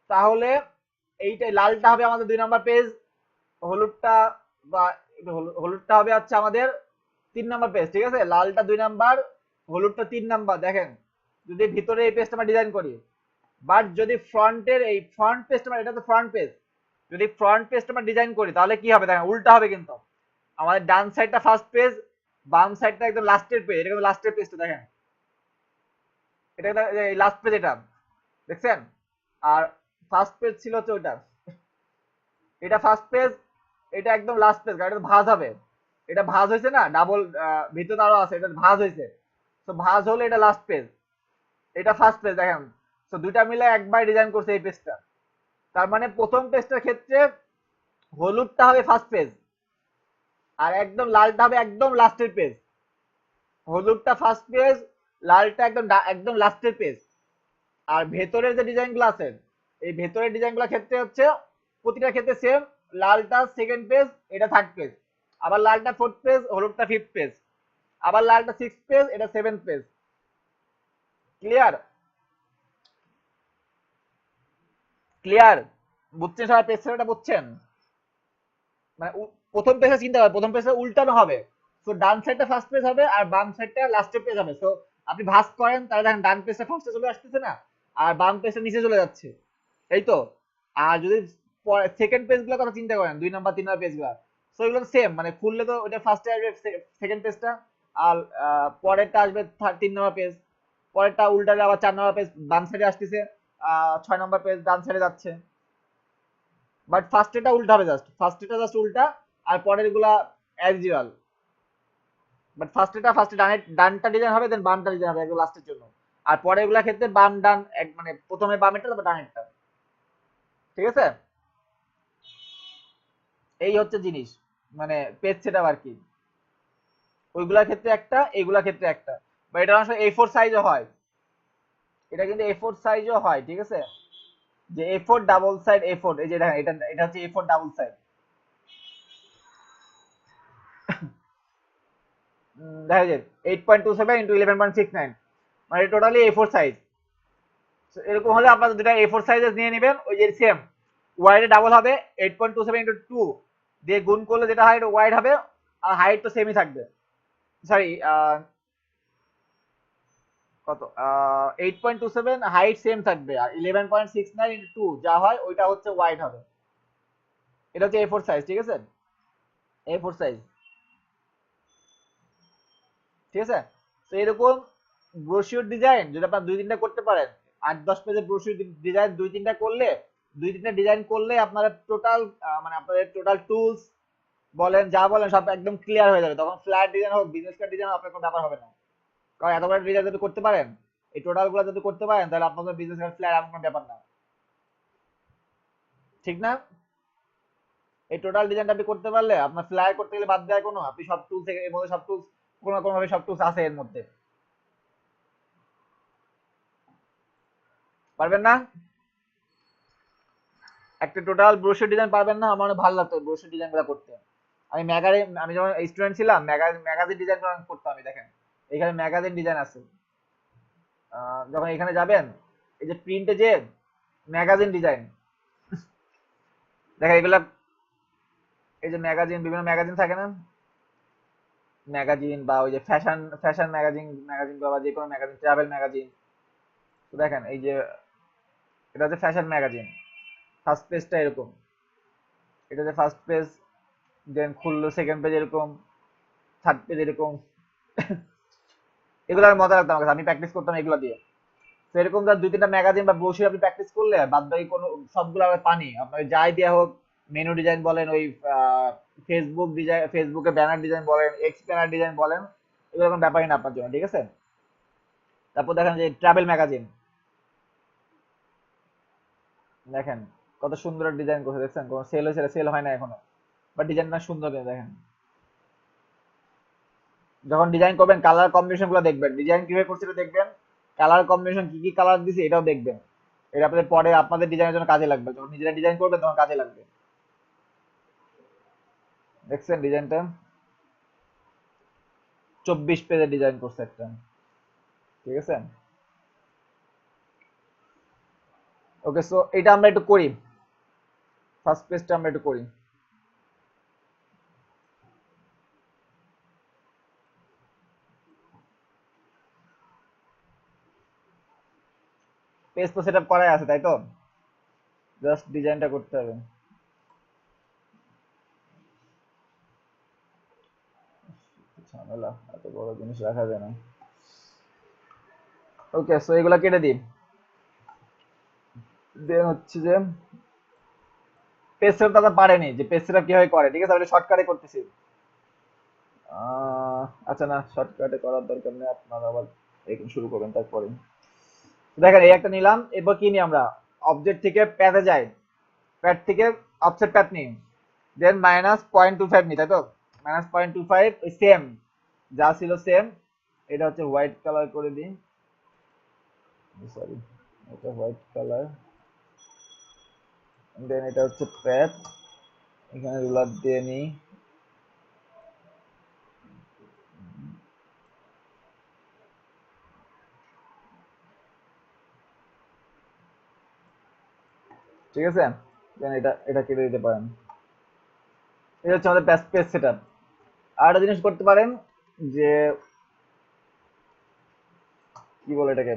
Speaker 1: তাহলে এইটা লালটা হবে আমাদের 2 নাম্বার পেজ, হলুদটা বা হলুদটা হবে হচ্ছে আমাদের 3 নাম্বার পেজ, ঠিক আছে? লালটা 2 নাম্বার, হলুদটা 3 নাম্বার। দেখেন যদি ভিতরে এই পেজটা আমরা ডিজাইন করি, বাট যদি ফ্রন্টের এই ফ্রন্ট পেজটা, এটা তো ফ্রন্ট পেজ, যদি ফ্রন্ট পেজটা আমরা ডিজাইন করি, তাহলে কি হবে? দেখেন উল্টা হবে কিন্তু, আমাদের ডান সাইডটা ফার্স্ট পেজ, বাম সাইডটা একদম লাস্টের পেজ, এটা কিন্তু লাস্টের পেজটা, দেখেন এটা এই লাস্ট পেজ, এটা দেখছেন? আর ফার্স্ট পেজ ছিল হচ্ছে ওইটা, এটা ফার্স্ট পেজ, এটা একদম লাস্ট পেজ, কারণ এটা ভাঁজ হবে, এটা ভাঁজ হয়েছে না, ডাবল ভিতরে আরো আছে, এটা ভাঁজ হয়েছে। তো ভাঁজ হলে এটা লাস্ট পেজ, এটা ফার্স্ট পেজ, দেখেন। তো দুইটা মিলে একবার ডিজাইন করছে এই পেজটা। তার মানে প্রথম পেজটার ক্ষেত্রে হলুদটা হবে ফার্স্ট পেজ, আর একদম লালটা হবে একদম লাস্টের পেজ। হলুদটা ফার্স্ট পেজ, লালটা একদম একদম লাস্টের পেজ। আর ভেতরের যে ডিজাইনগুলো আছে, এই ভেতরের ডিজাইনগুলোর ক্ষেত্রে হচ্ছে প্রতিটা ক্ষেত্রে সেম, লালটা সেকেন্ড পেজ, এটা থার্ড পেজ, আবার লালটা ফোর্থ পেজ, হলুদটা ফিফথ পেজ, আবার লালটা সিক্স পেজ, এটা সেভেন্থ পেজ। ক্লিয়ার? ক্লিয়ার? বুঝছেন সবাই? পেজ সেটটা বুঝছেন? মানে প্রথম পেজে চিন্তা হবে, প্রথম পেজে উল্টানো হবে। তো ডান সাইডটা ফার্স্ট পেজ হবে, আর বাম সাইডটা লাস্টের পেজ হবে। তো আপনি ভাঁজ করেন, তাহলে দেখেন ডান পেজটা ফার্স্টে চলে আসতেছে না, আর বাম পেজটা নিচে চলে যাচ্ছে, এই তো। আর যদি সেকেন্ড পেজ গুলোর কথা চিন্তা করেন, 2 নাম্বার 3 নাম্বার পেজ গুলা, তো এগুলো সেম, মানে খুললে তো ওটা ফার্স্টে আসবে সেকেন্ড পেজটা, আর পরেরটা আসবে 3 নাম্বার পেজ, পরেরটা উল্টালে আবার 4 নাম্বার পেজ বাম সাইডে আসতেছে, 6 নাম্বার পেজ ডান সাইডে যাচ্ছে। বাট ফার্স্ট এটা উল্টা হবে, জাস্ট উল্টা, আর পরের গুলা অ্যাজ ইউজুয়াল। বাট ফার্স্টে ডানটা ডিজাইন হবে, দেন বামটা ডিজাইন হবে একদম লাস্টের জন্য। আর পরের গুলা ক্ষেত্রে বাম ডান এক, মানে প্রথমে বামেরটা, তারপর ডানেরটা, ঠিক আছে? এই হচ্ছে জিনিস, মানে পেজ সেটআপ আর কি। ওইগুলার ক্ষেত্রে একটা, এইগুলার ক্ষেত্রে একটা। বা এটা অনেক সময় A4 সাইজও হয়, এটা কিন্তু A4 সাইজও হয়, ঠিক আছে? যে A4 ডাবল সাইড A4, এই যে দেখেন এটা এটা হচ্ছে A4 ডাবল সাইড। দেখা যায় 8.27 ইন্টু 11.69, মানে টোটালি A4 সাইজ। এরকম হলে আপনাদের দুটা A4 সাইজের নিয়ে নেবেন, ওই যে সেম ওয়াইড ডাবল হবে, 8.27 ইন্টু 2 দিয়ে গুণ করলে যেটা হয় ওয়াইড হবে, আর হাইট তো সেমই থাকবে। সরি, কত, 8.27 হাইট সেম থাকবে, আর 11.69 ইন্টু 2 যা হয় ওইটা হচ্ছে ওয়াইড হবে। এটা হচ্ছে A4 সাইজ, ঠিক আছে? A4 সাইজ, ঠিক আছে? তো এরকম ব্রোশিওর ডিজাইন যদি আপনার দুই তিনটা করতে পারেন, 8-10 পেজের ব্রোশিওর ডিজাইন দুই তিনটা করলে, দুই তিনটা ডিজাইন করলে আপনারা টোটাল, মানে আপনাদের টোটাল টুলস বলেন যা বলেন সব একদম ক্লিয়ার হয়ে যাবে। তখন ফ্ল্যাট ডিজাইন হোক, বিজনেস কার্ড ডিজাইন হোক, আপনার কোনো ব্যাপার হবে না। কারণ এত বড় ডিজাইন যদি করতে পারেন, এই টোটাল গুলো যদি করতে পারেন, তাহলে আপনাদের বিজনেস কার্ড ফ্ল্যাট এমন কোনো ব্যাপার না, ঠিক না? এই টোটাল ডিজাইনটা আপনি করতে পারলে আপনার ফ্ল্যাট করতে গেলে বাদ দেয় কোনো, আপনি সব টুলস থেকে, এর মধ্যে সব টুলস কোনো না কোনো ভাবে সব টুলস আছে এর মধ্যে। পারবেন না? একটা টোটাল ব্রোশার ডিজাইন পারবেন না? আমার অনেক ভালো লাগতো ব্রোশার ডিজাইন গুলো করতে। আমি যখন স্টুডেন্ট ছিলাম, ম্যাগাজিন ডিজাইন করতাম। আমি দেখেন এখানে ম্যাগাজিন ডিজাইন আছে। যখন এখানে যাবেন, এই যে প্রিন্টে যে ম্যাগাজিন ডিজাইন, দেখেন এগুলা, এই যে ম্যাগাজিন, বিভিন্ন ম্যাগাজিন থাকে না, ম্যাগাজিন বা ওই যে ফ্যাশন ফ্যাশন ম্যাগাজিন, ম্যাগাজিন বা যে কোনো ম্যাগাজিন, ট্রাভেল ম্যাগাজিন। তো দেখেন এই যে এটা হচ্ছে ফ্যাশন ম্যাগাজিন, ফার্স্ট পেজটা এরকম, এটা হচ্ছে ফার্স্ট পেজ, দেন খুললো সেকেন্ড পেজ এরকম, থার্ড পেজ এরকম। এগুলো আমি মজা লাগতো আমার কাছে, আমি প্র্যাকটিস করতাম এগুলো দিয়ে। তো এরকম ধর দুই তিনটা ম্যাগাজিন বা ব্রোশিওর আপনি প্র্যাকটিস করলে, বাদ বাকি কোনো সবগুলো আবার পানি, আপনার যাই দেওয়া হোক, মেনু ডিজাইন বলেন, ওই ফেসবুক ডিজাইন, ফেসবুকে ব্যানার ডিজাইন বলেন, এক্স ব্যানার ডিজাইন বলেন, এগুলো কোনো ব্যাপারই না আপনার জন্য, ঠিক আছে? তারপর দেখেন যে ট্রাভেল ম্যাগাজিন, দেখেন কত সুন্দর ডিজাইন করছে, দেখছেন? কোনো সেল হয়েছে? সেল হয় না এখনো, বাট ডিজাইনটা সুন্দর করে দেখেন। যখন ডিজাইন করবেন কালার কম্বিনেশন গুলো দেখবেন, ডিজাইন কিভাবে করছে এটা দেখবেন, কালার কম্বিনেশন কি কি কালার দিছে এটাও দেখবেন। এটা আপনাদের পরে আপনাদের ডিজাইনের জন্য কাজে লাগবে, যখন নিজেরা ডিজাইন করবেন তখন কাজে লাগবে। দেখছেন ডিজাইনটা? 24 পেজের ডিজাইন করছে একটা, ঠিক আছে? ওকে, সো এটা আমরা একটু করি, ফার্স্ট পেজটা আমরা একটু করি। পেজ তো সেটআপ করাই আছে, তাই তো? জাস্ট ডিজাইনটা করতে হবে। ঝামেলা, এত বড় জিনিস রাখা যায় না। ওকে, সো এগুলা কেটে দিই। দেন হচ্ছে যে পেজ সেটআপ দাদা পারেনি, যে পেজ সেটআপ কিভাবে করে, ঠিক আছে? আমি শর্টকাটে করতেছি। আচ্ছা, না শর্টকাটে করার দরকার নেই, আপনারা আবার এরকম শুরু করবেন তারপরে। দেখেন এই একটা নিলাম, এরপর কি নিই আমরা, অবজেক্ট থেকে প্যাথে যাই, প্যাথ থেকে অফসেট প্যাথ নিই, দেন -0.25 নিই, তাই তো? -0.25, সেম যা ছিল সেম। এটা হচ্ছে হোয়াইট কালার করে দিই, সরি, এটা হোয়াইট কালার। দেন এটা হচ্ছে প্যাথ, এখানে রুলার দিয়ে নিই। ঠিক আছে, দেন এটা এটা কেটে দিতে পারেন। এটা হচ্ছে আমাদের পেজ সেটআপ। আর একটা জিনিস করতে পারেন, যে কি বলে এটাকে,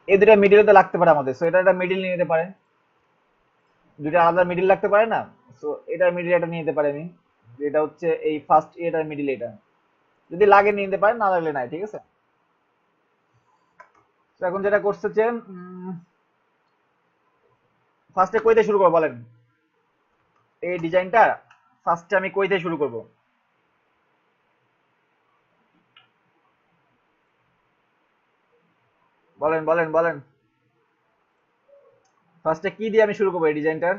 Speaker 1: এই দুটা মিডিলে তো লাগতে পারে আমাদের, সো এটা একটা মিডিল নিয়ে নিতে পারেন। দুটা আলাদা মিডিল লাগতে পারে না, সো এটার মিডিল এটা নিয়ে নিতে পারে আমি। এটা হচ্ছে এই ফার্স্ট এটার মিডিল, এটা যদি লাগে নিয়ে নিতে পারেন, না লাগলে নাই, ঠিক আছে? তো এখন যেটা করছে যে ফার্স্টে কই দিয়ে শুরু করবো বলেন? এই ডিজাইনটা ফার্স্টে আমি কই দিয়ে শুরু করব? বলেন বলেন বলেন, ফার্স্টে কি দিয়ে আমি শুরু করবো এই ডিজাইনটার?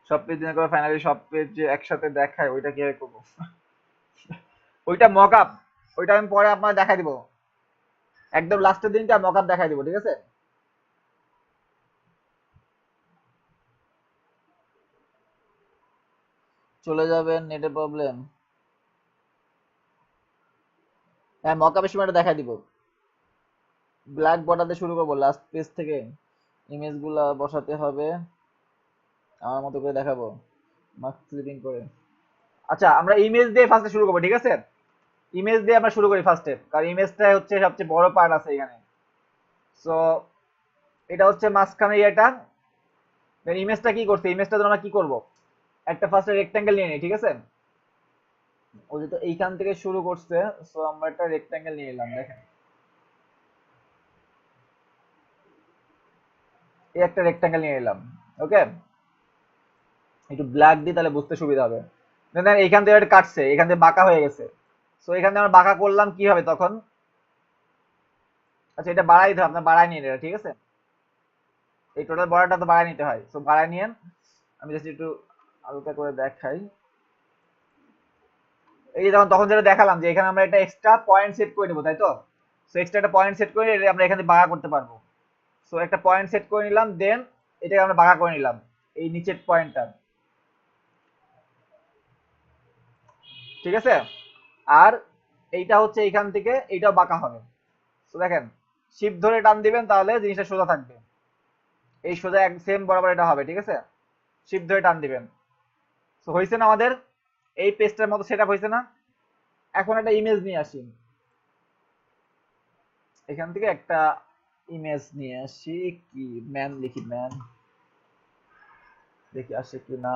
Speaker 1: সব পেজ ডিজাইন করে ফাইনালি সব পেজ যে একসাথে দেখায়, ওইটা কিভাবে করবো? ওইটা মক আপ, ওইটা আমি পরে আপনার দেখাই দিব, একদম লাস্টের দিনটা মকআপ দেখাই দিব, ঠিক আছে? চলে যাবেন, নেটের প্রবলেম। হ্যাঁ, মকআপের সময়টা দেখাই দিব। ব্ল্যাক বর্ডার দিয়ে শুরু করবো, লাস্ট পেজ থেকে ইমেজ গুলা বসাতে হবে, আমার মতো করে দেখাবো মাস্ক ক্লিপিং করে। আচ্ছা, আমরা ইমেজ দিয়ে ফার্স্টে শুরু করবো, ঠিক আছে? ইমেজ দিয়ে আমরা শুরু করি ফার্স্টে, কারণ ইমেজটাই হচ্ছে সবচেয়ে বড় পার্ট আছে এখানে। সো এটা হচ্ছে মাঝখানে এটা। ইমেজটা কি করছে, ইমেজটা জন্য আমরা কি করব, একটা ফার্স্টে রেক্ট্যাঙ্গেল নিয়ে নিই, ঠিক আছে? ও যেহেতু এইখান থেকে শুরু করছে, সো আমরা একটা রেক্ট্যাঙ্গেল নিয়ে নিলাম, দেখেন এই একটা রেক্ট্যাঙ্গেল নিয়ে নিলাম। ওকে, একটু ব্ল্যাক দিই তাহলে বুঝতে সুবিধা হবে। দেন এইখান থেকে এটা কাটছে, এখান থেকে বাঁকা হয়ে গেছে। সো এখান থেকে আমরা বাঁকা করলাম, কি হবে তখন? আচ্ছা, এটা বাড়াই দিতে হবে, আপনার বাড়াই নিয়ে এটা, ঠিক আছে? এই টোটাল বর্ডারটা তো বাড়াই নিতে হয়, সো বাড়াই নিয়েন। আমি জাস্ট একটু হালকা করে দেখাই। এই যে তখন যেটা দেখালাম যে এখানে আমরা একটা এক্সট্রা পয়েন্ট সেট করে নেবো, তাই তো? সো এক্সট্রা একটা পয়েন্ট সেট করে এটা আমরা এখানে বাঁকা করতে পারবো। সো একটা পয়েন্ট সেট করে নিলাম, দেন এটাকে আমরা বাঁকা করে নিলাম, এই নিচের পয়েন্টটা, ঠিক আছে? আর এইটা হচ্ছে এইখান থেকে এইটাও বাঁকা হবে। তো দেখেন, শিপ ধরে টান দিবেন তাহলে জিনিসটা সোজা থাকবে, এই সোজা এক সেম বরাবর এটা হবে, ঠিক আছে? শিপ ধরে টান দিবেন। তো হয়েছে না আমাদের এই পেজটার মতো সেটআপ হয়েছে না? এখন একটা ইমেজ নিয়ে আসি, এখান থেকে একটা ইমেজ নিয়ে আসি, কি ম্যান লিখি, ম্যান দেখি আসে কি না।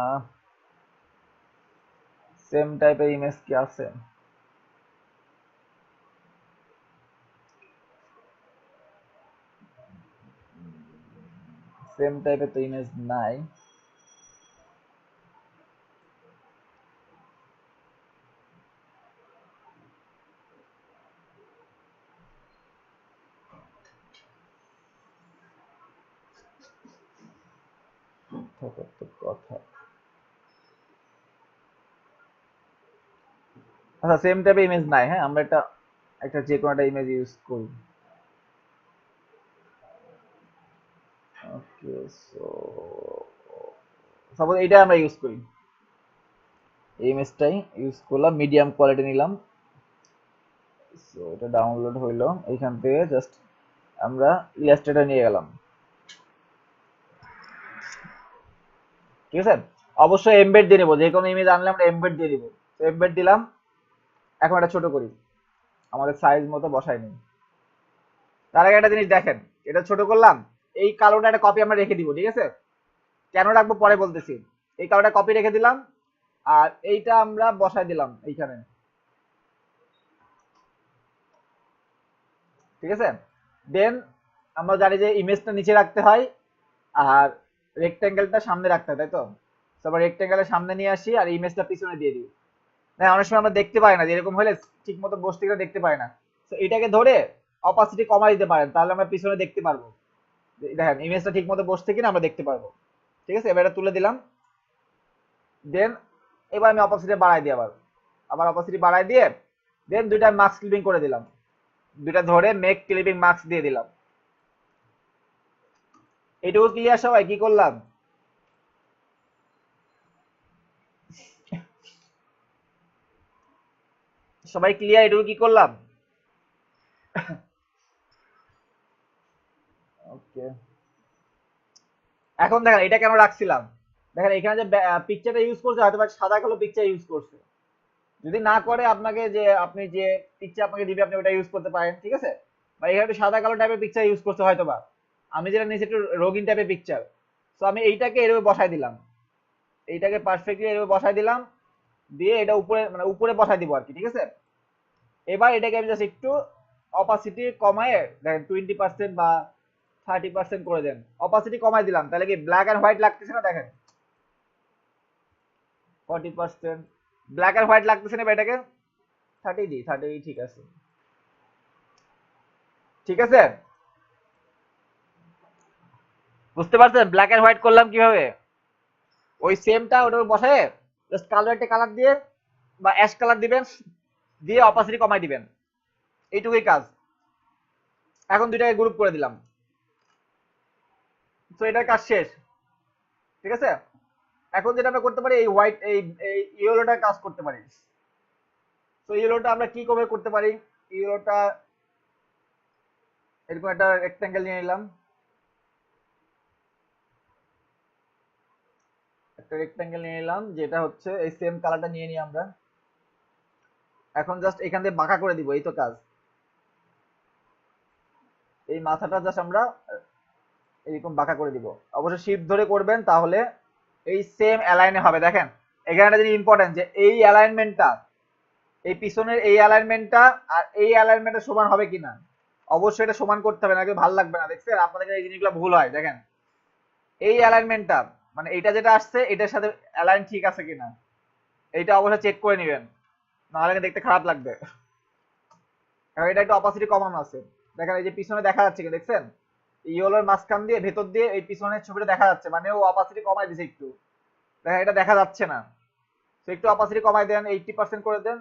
Speaker 1: সেম টাইপের ইমেজ কি আছে? সেম টাইপের তো ইমেজ নাই। কথা, আচ্ছা সেম টাইপের ইমেজ নাই, হ্যাঁ আমরা একটা একটা যে কোনো একটা ইমেজ ইউজ করি। ওকে, সো সাপোজ এইটা আমরা ইউজ করি, এই ইমেজটাই ইউজ করলাম, মিডিয়াম কোয়ালিটি নিলাম। সো এটা ডাউনলোড হইলো, এইখান থেকে জাস্ট আমরা ইলাস্ট্রেটর নিয়ে গেলাম, ঠিক আছে? অবশ্যই এমবেড দিয়ে নেবো, যে কোনো ইমেজ আনলে আমরা এমবেড দিয়ে দিব। তো এমবেড দিলাম, এখন এটা ছোট করি, আমাদের সাইজ মতো বসাই নিই। তার আগে একটা জিনিস দেখেন, এটা ছোট করলাম, এই কালোটা একটা কপি আমরা রেখে দিব, ঠিক আছে? কেন রাখবো পরে বলতেছি। এই কালোটা কপি রেখে দিলাম, আর এইটা আমরা বসাই দিলাম এইখানে, ঠিক আছে? দেন আমরা জানি যে ইমেজটা নিচে রাখতে হয় আর রেক্টেঙ্গেলটা সামনে রাখতে হয়, তাই তো? তারপর রেক্টেঙ্গেলের সামনে নিয়ে আসি আর ইমেজটা পিছনে দিয়ে দিই। না, অনেক সময় আমরা দেখতে পাই না যে এরকম হলে ঠিক মতো বসতে গেলে দেখতে পাই না। তো এটাকে ধরে অপাসিটি কমাই দিতে পারেন, তাহলে আমরা পিছনে দেখতে পারবো। দেখেন ইমেজটা ঠিক মতো বসছে কিনা আমরা দেখতে পারবো, ঠিক আছে? এবার এটা তুলে দিলাম, দেন এবার আমি অপাসিটি বাড়াই দিই, আবার আবার অপাসিটি বাড়াই দিয়ে দেন দুইটা মাস্ক ক্লিপিং করে দিলাম, দুইটা ধরে মেক ক্লিপিং মাস্ক দিয়ে দিলাম। এইটুকু ক্লিয়ার সবাই? কি করলাম? সবাই ক্লিয়ার এটুকু কি করলাম? ওকে, এখন দেখেন এটা কেন রাখছিলাম, দেখেন এখানে যে পিকচারটা ইউজ করছে হয়তো বা সাদা কালো পিকচার ইউজ করছে, যদি না করে আপনাকে যে আপনি যে পিকচার আপনাকে দিবে আপনি ওটা ইউজ করতে পারেন, ঠিক আছে? বা এখানে একটু সাদা কালো টাইপের পিকচার ইউজ করছে হয়তো বা, আমি যেটা নিয়েছি একটু রঙিন টাইপের পিকচার। তো আমি এইটাকে এভাবে বসাই দিলাম, এইটাকে পারফেক্টলি এভাবে বসাই দিলাম, দিয়ে এটা উপরে মানে উপরে বসাই দিব আর কি, ঠিক আছে? এবার এটাকে আমি জাস্ট একটু অপাসিটি কমায় দেখেন 20% বা 30% করে দেন, অপাসিটি কমাই দিলাম, তাহলে কি ব্ল্যাক এন্ড হোয়াইট লাগতেছে না? দেখেন 40% ব্ল্যাক এন্ড হোয়াইট লাগতেছে না? এটাকে 30 দিই, 30 ঠিক আছে, ঠিক আছে? বুঝতে পারছেন ব্ল্যাক এন্ড হোয়াইট করলাম কিভাবে? ওই সেমটা ওটার বসায় জাস্ট কালো একটা কালার দিয়ে বা অ্যাশ কালার দিবেন, দিয়ে অপাসিটি কমাই দিবেন, এইটুকুই কাজ। এখন দুইটাকে গ্রুপ করে দিলাম, তো এটার কাজ শেষ। ঠিক আছে, এখন যেটা আমরা করতে পারি, এই হোয়াইট এই এই ইয়েলোটা কাজ করতে পারি। তো ইয়েলোটা আমরা কি করে করতে পারি? ইয়েলোটা এরকম একটা রেক্ট্যাঙ্গেল নিয়ে নিলাম, একটা রেক্ট্যাঙ্গেল নিয়ে নিলাম, যেটা হচ্ছে এই সেম কালারটা নিয়ে নিই আমরা। এখন জাস্ট এখান দিয়ে বাঁকা করে দিব, এই তো কাজ। এই মাথাটা জাস্ট আমরা এরকম বাঁকা করে দিব। অবশ্যই শিফট ধরে করবেন, তাহলে এই সেম অ্যালাইনে হবে। দেখেন এখানে একটা জিনিস ইম্পর্টেন্ট, যে এই অ্যালাইনমেন্টটা, এই পিছনের এই অ্যালাইনমেন্টটা আর এই অ্যালাইনমেন্টটা সমান হবে কিনা, অবশ্যই এটা সমান করতে হবে, নাকি ভালো লাগবে না। দেখছেন আপনাদের এই জিনিসগুলো ভুল হয়। দেখেন এই অ্যালাইনমেন্টটা, মানে এটা যেটা আসছে এটার সাথে অ্যালাইন ঠিক আছে কিনা, এইটা অবশ্যই চেক করে নেবেন, নাহলে দেখতে খারাপ লাগবে। এখন এটা একটু অপাসিটি কমানো আছে, দেখেন এই যে পিছনে দেখা যাচ্ছে কি, দেখছেন ইয়েলোর মাঝখান দিয়ে ভেতর দিয়ে এই পিছনের ছবিটা দেখা যাচ্ছে, মানে ও অপাসিটি কমাই দিছে একটু। দেখেন এটা দেখা যাচ্ছে না, তো একটু অপাসিটি কমাই দেন, 80% করে দেন,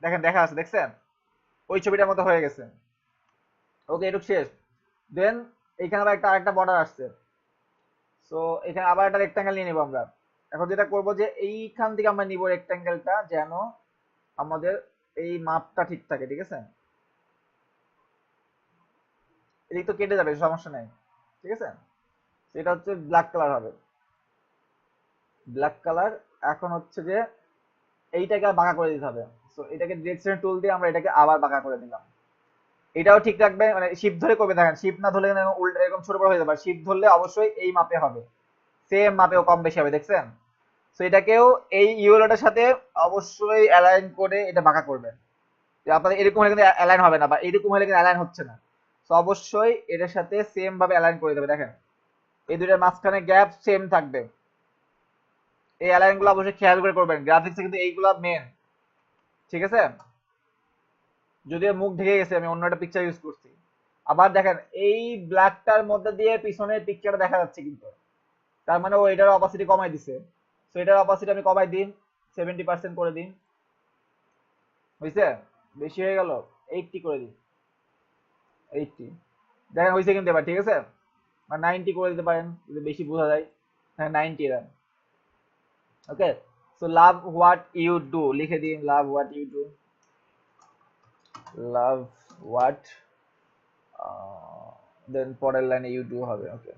Speaker 1: দেখেন দেখা যাচ্ছে, দেখছেন ওই ছবিটার মতো হয়ে গেছে। ওকে, এটুক শেষ। দেন এইখানে আবার একটা আরেকটা বর্ডার আসছে, সো এখানে আবার একটা রেক্ট্যাঙ্গেল নিয়ে নিব আমরা। এখন যেটা করব যে এইখান থেকে আমরা নিব রেক্ট্যাঙ্গেলটা, যেন আমাদের এই মাপটা ঠিক থাকে। ঠিক আছে, এদিক তো কেটে যাবে, সমস্যা নাই। ঠিক আছে, এটা হচ্ছে ব্ল্যাক কালার হবে, ব্ল্যাক কালার। এখন হচ্ছে যে এইটাকে আর বাঁকা করে দিতে হবে, সো এটাকে ডিরেকশন টুল দিয়ে আমরা এটাকে আবার বাঁকা করে দিলাম। এটাও ঠিক রাখবে, মানে শিফট ধরে করবে। দেখেন শিফট না ধরলে উল্টা এরকম ছোট বড় হয়ে যাবে, শিফট ধরলে অবশ্যই এই মাপে হবে, সেম মাপেও কম বেশি হবে। দেখছেন, তো এটাকেও এই ইউলোটার সাথে অবশ্যই অ্যালাইন করে এটা বাঁকা করবেন। যে আপনাদের এরকম হলে কিন্তু অ্যালাইন হবে না, বা এরকম হলে কিন্তু অ্যালাইন হচ্ছে না, তো অবশ্যই এটার সাথে সেম ভাবে অ্যালাইন করে দেবে। দেখেন এই দুইটার মাঝখানে গ্যাপ সেম থাকবে, এই অ্যালাইন গুলো অবশ্যই খেয়াল করে করবেন, গ্রাফিক্সে কিন্তু এইগুলো মেন। ঠিক আছে, যদিও মুখ ঢেকে গেছে, আমি অন্য একটা পিকচার ইউজ করছি। আবার দেখেন এই ব্ল্যাকটার মধ্যে দিয়ে পিছনের পিকচারটা দেখা যাচ্ছে, কিন্তু তার মানে ও এটার অপাসিটি কমাই দিছে। তো এটার অপাসিটি আমি কমাই দিন, 70% করে দিন, হয়েছে? বেশি হয়ে গেল, 80 করে দিন, 80। দেখেন হয়েছে কিন্তু এবার, ঠিক আছে। বা 90 করে দিতে পারেন যদি বেশি বোঝা যায়। হ্যাঁ 90 এর। Okay, so love what you do লিখে দিন, love what you do, love what, then পরের লাইনে ইউ ডু হবে। ওকে,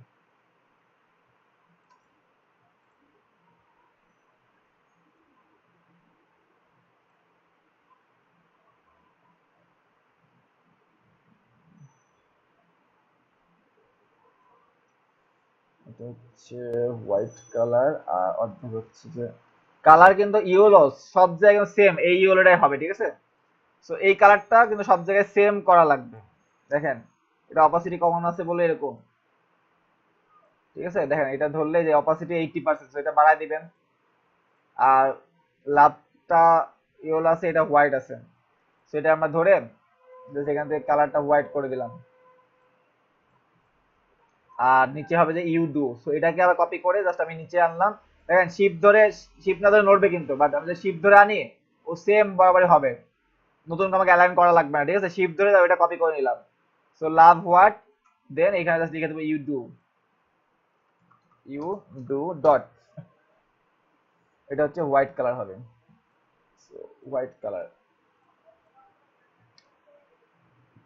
Speaker 1: এটা হচ্ছে হোয়াইট কালার, আর অর্ধেক হচ্ছে যে কালার কিন্তু ইয়েলো সব জায়গায় সেম, এই ইয়েলোটাই হবে। ঠিক আছে, সো এই কালারটা কিন্তু সব জায়গায় সেম করা লাগবে। দেখেন এটা অপাসিটি কমানো আছে বলে এরকম। ঠিক আছে, দেখেন এটা ধরলে যে অপাসিটি 80%, এটা বাড়ায় দিবেন। আর লাভটা ইয়েলো আছে, এটা হোয়াইট আছে, সেটা আমরা ধরে সেখান থেকে কালারটা হোয়াইট করে দিলাম। আর নিচে হবে যে ইউ ডু, সো এটাকে আবার কপি করে জাস্ট আমি নিচে আনলাম। দেখেন শিফট ধরে, শিফট না ধরে নড়বে কিন্তু, বাট আমি যদি শিফট ধরে আনি ও সেম বরাবরই হবে, নতুন আমাকে অ্যালাইন করা লাগবে না। ঠিক আছে, শিফট ধরে এটা কপি করে নিলাম। সো লাভ হোয়াট, দেন এখানে জাস্ট লিখে দেবো you do, you do dot, এটা হচ্ছে হোয়াইট কালার হবে। So white colour.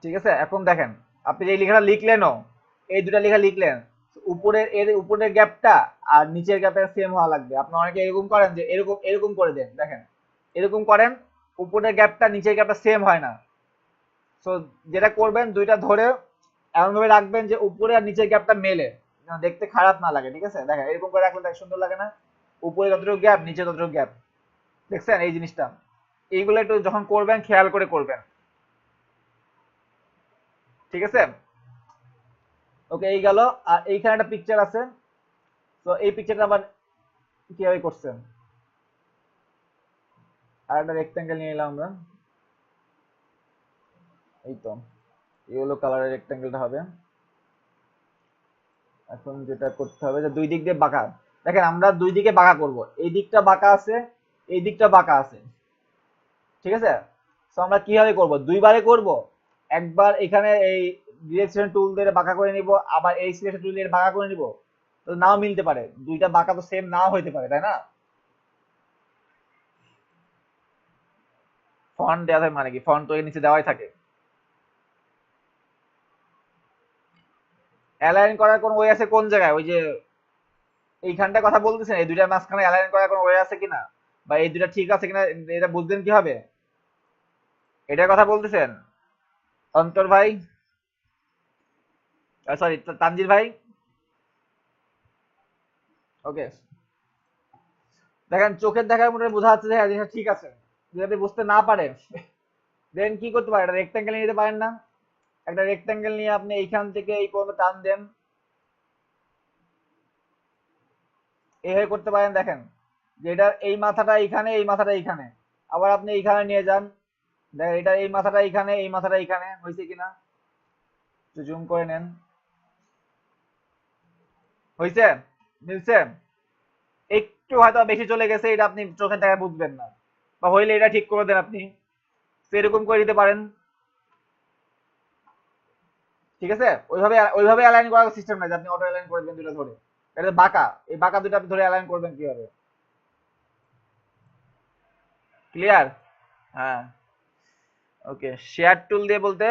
Speaker 1: ঠিক আছে, এখন দেখেন আপনি যে লেখাটা লিখলেনও, এই দুটা লেখা লিখলেন, উপরের এর উপরের গ্যাপটা আর নিচের গ্যাপটা সেম হওয়া লাগবে। আপনি অনেকে এরকম করেন যে এরকম এরকম করে দেন, দেখেন এরকম করেন, উপরের গ্যাপটা নিচের গ্যাপটা সেম হয় না। সো যেটা করবেন, দুইটা ধরে এমন ভাবে রাখবেন যে উপরে আর নিচের গ্যাপটা মেলে, যেন দেখতে খারাপ না লাগে। ঠিক আছে, দেখেন এরকম করে রাখলে দেখ সুন্দর লাগে না, উপরে যতটুকু গ্যাপ নিচে ততটুকু গ্যাপ। দেখছেন এই জিনিসটা, এইগুলো একটু যখন করবেন খেয়াল করে করবেন। ঠিক আছে, ওকে এই গেল। আর এইখানে একটা পিকচার আছে, তো এই পিকচারটা আবার কিভাবে করছেন, আর একটা রেক্ট্যাঙ্গেল নিয়ে নিলাম আমরা, এই তো ইয়েলো কালারের রেক্ট্যাঙ্গেলটা হবে। এখন যেটা করতে হবে যে দুই দিক দিয়ে বাঁকা, দেখেন আমরা দুই দিকে বাঁকা করব, এই দিকটা বাঁকা আছে, এই দিকটা বাঁকা আছে। ঠিক আছে, তো আমরা কিভাবে করব, দুইবারে করব, একবার এখানে এই ডিরেকশন টুল দিয়ে বাঁকা করে নিব, আবার এই সিলেকশন টুল দিয়ে বাঁকা করে নিব, তো নাও মিলতে পারে, দুইটা বাঁকা তো সেম নাও হইতে পারে, তাই না? ফন্ট দেওয়া থাকে মানে কি, ফন্ট তো এর নিচে দেওয়াই থাকে। অ্যালাইন করার কোন ওয়ে আছে কোন জায়গায়, ওই যে এইখানটা কথা বলতেছেন, এই দুইটার মাঝখানে অ্যালাইন করার কোনো ওয়ে আছে কিনা, বা এই দুইটা ঠিক আছে কিনা, এটা বুঝবেন কিভাবে, এটার কথা বলতেছেন অন্তর ভাই, সরি তানজির ভাই? ওকে, দেখেন চোখের দেখার মধ্যে বোঝা যাচ্ছে যে হ্যাঁ জিনিসটা ঠিক আছে। যদি আপনি বুঝতে না পারেন দেন কি করতে পারেন, একটা রেক্ট্যাঙ্গেল নিতে পারেন না? একটা রেক্ট্যাঙ্গেল নিয়ে আপনি এইখান থেকে এই পর্যন্ত টান দেন, এইভাবে করতে পারেন। দেখেন যে এটা এই মাথাটা এইখানে, এই মাথাটা এইখানে, আবার আপনি এইখানে নিয়ে যান, দেখেন এটা এই মাথাটা এইখানে, এই মাথাটা এইখানে, হয়েছে কিনা একটু জুম করে নেন, হয়েছে, মিলছে? একটু হয়তো বেশি চলে গেছে, এটা আপনি চোখের দেখা বুঝবেন না, বা হইলে এটা ঠিক করে দেন আপনি, তো এরকম করে দিতে পারেন। ঠিক আছে, ওইভাবে ওইভাবে অ্যালাইন করার সিস্টেম নাই যে আপনি অটো অ্যালাইন করে দেবেন দুটো ধরে, এটা তো বাঁকা, এই বাঁকা দুটো আপনি ধরে অ্যালাইন করবেন কিভাবে? ক্লিয়ার? হ্যাঁ। ওকে, শেয়ার টুল দিয়ে বলতে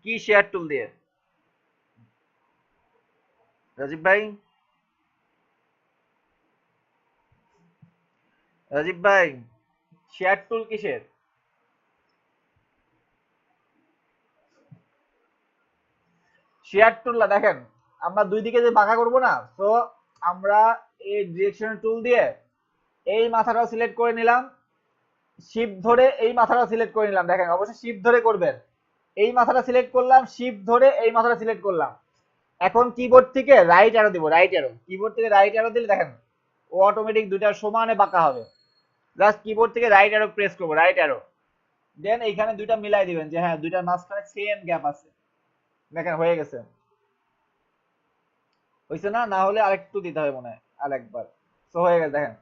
Speaker 1: কি, শেয়ার টুল দিয়ে? রাজীব ভাই, রাজীব ভাই, শেয়ার টুল কিসের? শেয়ার টুল না, দেখেন আমরা দুই দিকে যে বাঁকা করবো না, তো আমরা এই ডিরেকশন টুল দিয়ে এই মাথাটাও সিলেক্ট করে নিলাম, শিফট ধরে এই মাথাটা সিলেক্ট করে নিলাম, দেখেন অবশ্যই শিফট ধরে করবেন, এই মাথাটা সিলেক্ট করলাম, শিফট ধরে এই মাথাটা সিলেক্ট করলাম। এখন কিবোর্ড থেকে রাইট অ্যারো দিব, রাইট অ্যারো, কিবোর্ড থেকে রাইট অ্যারো দিলে দেখেন ও অটোমেটিক দুইটা সমানে বাঁকা হবে। জাস্ট কিবোর্ড থেকে রাইট অ্যারো প্রেস করবো, রাইট অ্যারো, দেন এইখানে দুইটা মিলাই দিবেন যে হ্যাঁ দুইটার মাঝখানে সেম গ্যাপ আছে, দেখেন হয়ে গেছে। হয়েছে না? না হলে আরেকটু দিতে হবে মনে হয়, আর একবার। সো হয়ে গেছে দেখেন।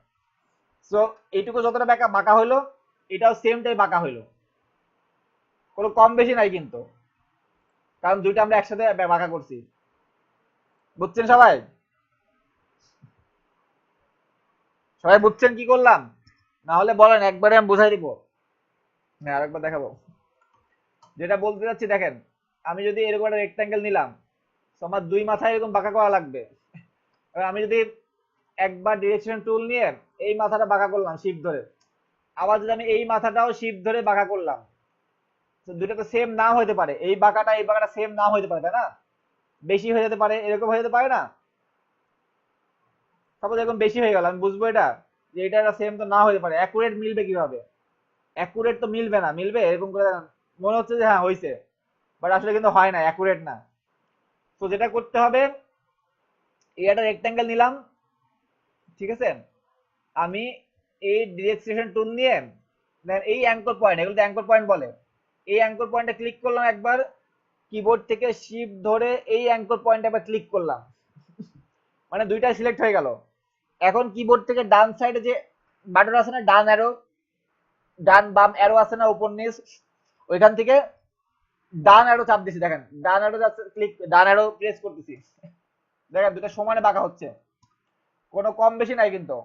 Speaker 1: সো এইটুকু যতটা বাঁকা বাঁকা হইলো, এটাও সেম টাই বাঁকা হইলো, কোনো কম বেশি নাই কিন্তু, কারণ দুইটা আমরা একসাথে বাঁকা করছি। বুঝছেন সবাই? সবাই বুঝছেন কি করলাম? না হলে বলেন, একবারে আমি বুঝাই দিব। হ্যাঁ আরেকবার দেখাবো। যেটা বলতে চাচ্ছি দেখেন, আমি যদি এরকম একটা রেক্টাঙ্গেল নিলাম, তো আমার দুই মাথায় এরকম বাঁকা করা লাগবে। এবার আমি যদি একবার ডিরেকশন টুল নিয়ে এই মাথাটা বাঁকা করলাম শিফট ধরে, আবার যদি আমি এই মাথাটাও শিফট ধরে বাঁকা করলাম, তো দুটো তো সেম নাও হতে পারে, এই বাঁকাটা সেম নাও হতে পারে, তাই না? বেশি হয়ে যেতে পারে, এরকম হয়ে যেতে পারে না? সাপোজ এরকম বেশি হয়ে গেল, আমি বুঝবো এটা যে এটা সেম তো না হতে পারে, অ্যাকুরেট মিলবে কিভাবে? অ্যাকুরেট তো মিলবে না, মিলবে এরকম করে মনে হচ্ছে যে হ্যাঁ হয়েছে, বাট আসলে কিন্তু হয় না, অ্যাকুরেট না। তো যেটা করতে হবে, এই একটা রেক্টাঙ্গেল নিলাম, ঠিক আছে, আমি এই ডিরেকশন টুল নিয়ে দেন এই অ্যাঙ্কর পয়েন্ট, এগুলো তো অ্যাঙ্কর পয়েন্ট বলে, এই অ্যাঙ্কর পয়েন্টে ক্লিক করলাম একবার, কিবোর্ড থেকে শিফট ধরে এই অ্যাঙ্কর পয়েন্টে একবার ক্লিক করলাম, মানে দুইটাই সিলেক্ট হয়ে গেল। এখন কিবোর্ড থেকে ডান সাইডে যে বাটন আছে না, ডান অ্যারো, ডান বাম অ্যারো আছে না উপর নিচ, ওইখান থেকে ডান অ্যারো চাপ দিছি, দেখেন ডান অ্যারো ক্লিক, ডান অ্যারো প্রেস করতেছি, দেখেন দুটো সমানে বাঁকা হচ্ছে, কোনো কম বেশি নাই কিন্তু,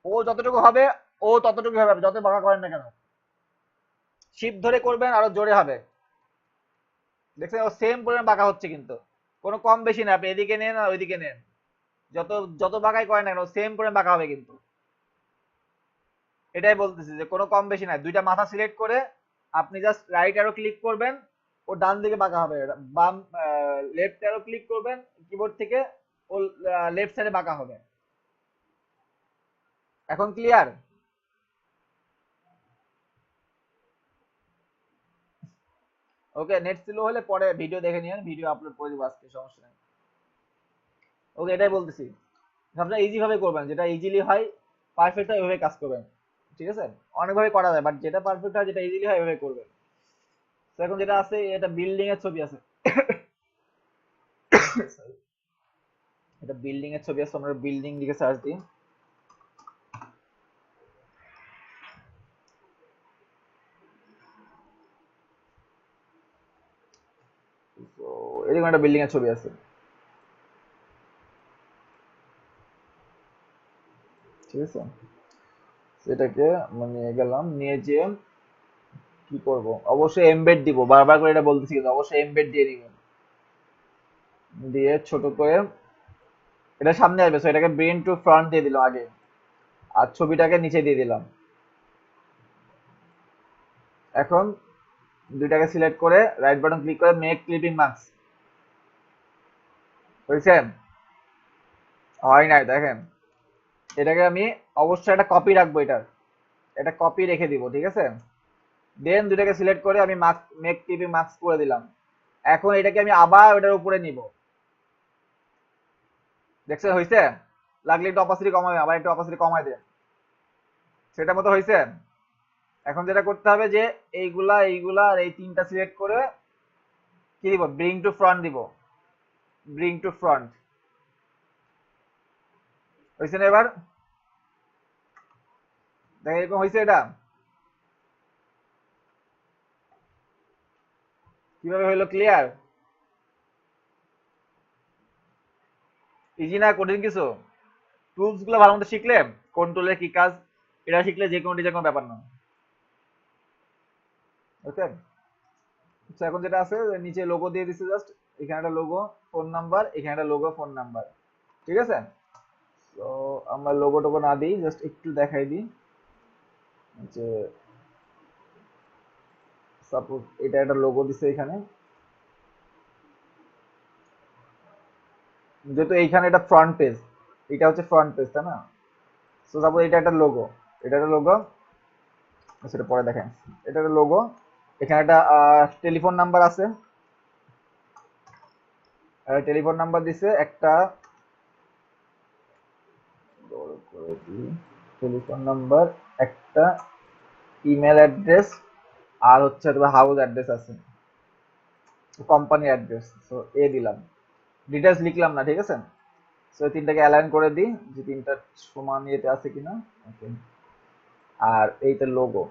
Speaker 1: ও যতটুকু হবে ও ততটুকু হবে, যত বাঁকা করেন না কেন, শিফট ধরে করবেন আরো জোরে হবে। দেখছেন ও সেম পরিমাণ বাঁকা হচ্ছে কিন্তু, কোনো কম বেশি না, আপনি এদিকে নেন আর ওইদিকে নেন, যত যত বাঁকাই করেন না কেন সেম পরিমাণ বাঁকা হবে কিন্তু। এটাই বলতেছি যে কোনো কম বেশি নাই, দুইটা মাথা সিলেক্ট করে আপনি জাস্ট রাইট অ্যারো ক্লিক করবেন, ও ডান দিকে বাঁকা হবে, বাম লেফট অ্যারো ক্লিক করবেন কিবোর্ড থেকে, ও লেফট সাইডে বাঁকা হবে। এখন ক্লিয়ার? ওকে, নেট স্লো হলে পরে ভিডিও দেখে নিন, ভিডিও আপলোড করে দিব আজকে, সমস্যা নেই। ওকে, এটাই বলতেছি, আপনারা ইজি ভাবে করবেন, যেটা ইজিলি হয় পারফেক্ট হয় ওইভাবে কাজ করবেন। ঠিক আছে, অনেকভাবে করা যায়, বাট যেটা পারফেক্ট হয়, যেটা ইজিলি হয় ওইভাবে করবেন। তো এখন যেটা আছে, এটা বিল্ডিং এর ছবি আছে, এটা বিল্ডিং এর ছবি আছে, আমরা বিল্ডিং লিখে সার্চ দিই। এরকম একটা বিল্ডিং এর ছবি আছে, ঠিক আছে। সেটাকে নিয়ে গেলাম, নিয়ে যে কি করব, অবশ্যই এমবেড দিব, বারবার করে এটা বলতেছি কিন্তু অবশ্যই এমবেড দিয়ে নিবেন, দিয়ে ছোট করে এটা সামনে আসবে, সো এটাকে ব্রেন টু ফ্রন্ট দিয়ে দিলাম আগে, আর ছবিটাকে নিচে দিয়ে দিলাম। এখন দুইটাকে সিলেক্ট করে রাইট বাটন ক্লিক করে মেক ক্লিপিং মাস্ক, বুঝছেন? হয় নাই, দেখেন এটাকে আমি অবশ্যই একটা কপি রাখবো, এটা কপি রেখে দিব, ঠিক আছে। দেন দুটাকে সিলেক্ট করে আমি মাস্ক, মেক ক্লিপিং মাস্ক করে দিলাম। এখন এটাকে আমি আবার ওটার উপরে নিব, দেখছেন হয়েছে? লাগলে একটু অপাসিটি কমাবে, আবার একটু অপাসিটি কমাই দেন, সেটা মতো হয়েছে। এখন যেটা করতে হবে যে এইগুলা এইগুলা আর এই তিনটা সিলেক্ট করে কি দিব, ব্রিং টু ফ্রন্ট দিব, ব্রিং টু ফ্রন্ট, হয়েছে না? এবার দেখেন এরকম হয়েছে, এটা কিভাবে হইলো, ক্লিয়ার? ইজি না, কঠিন কিছু? টুলস গুলো ভালো মতো শিখলে, কন্ট্রোলের কি কাজ, এটা শিখলে যে কোনো ডিজাইন কোনো ব্যাপার না, ওকে। আচ্ছা, এখন যেটা আছে নিচে লোগো দিয়ে দিচ্ছে, জাস্ট এখানে একটা লোগো, ফোন নাম্বার, এখানে একটা লোগো, ফোন নাম্বার, ঠিক আছে। তো আমরা লোগো টোগো না দিই, জাস্ট একটু দেখাই দিই যে সাপোজ এটা একটা লোগো দিছে এখানে, যেহেতু এইখানে এটা ফ্রন্ট পেজ, এটা হচ্ছে ফ্রন্ট পেজ, তাই না? তো সাপোজ এটা একটা লোগো, এটা একটা লোগো, সেটা পরে দেখেন। এটা একটা লোগো, এখানে একটা টেলিফোন নাম্বার আছে, টেলিফোন নাম্বার দিছে একটা, টেলিফোন নাম্বার, একটা ইমেল অ্যাড্রেস, আর হচ্ছে হাউস অ্যাড্রেস আছে, কোম্পানি অ্যাড্রেস, তো এ দিলাম, ডিটেলস লিখলাম না, ঠিক আছে। সো এই তিনটাকে অ্যালাইন করে দিই যে তিনটা সমান ইয়েতে আছে কিনা, ওকে। আর এইটা লোগো,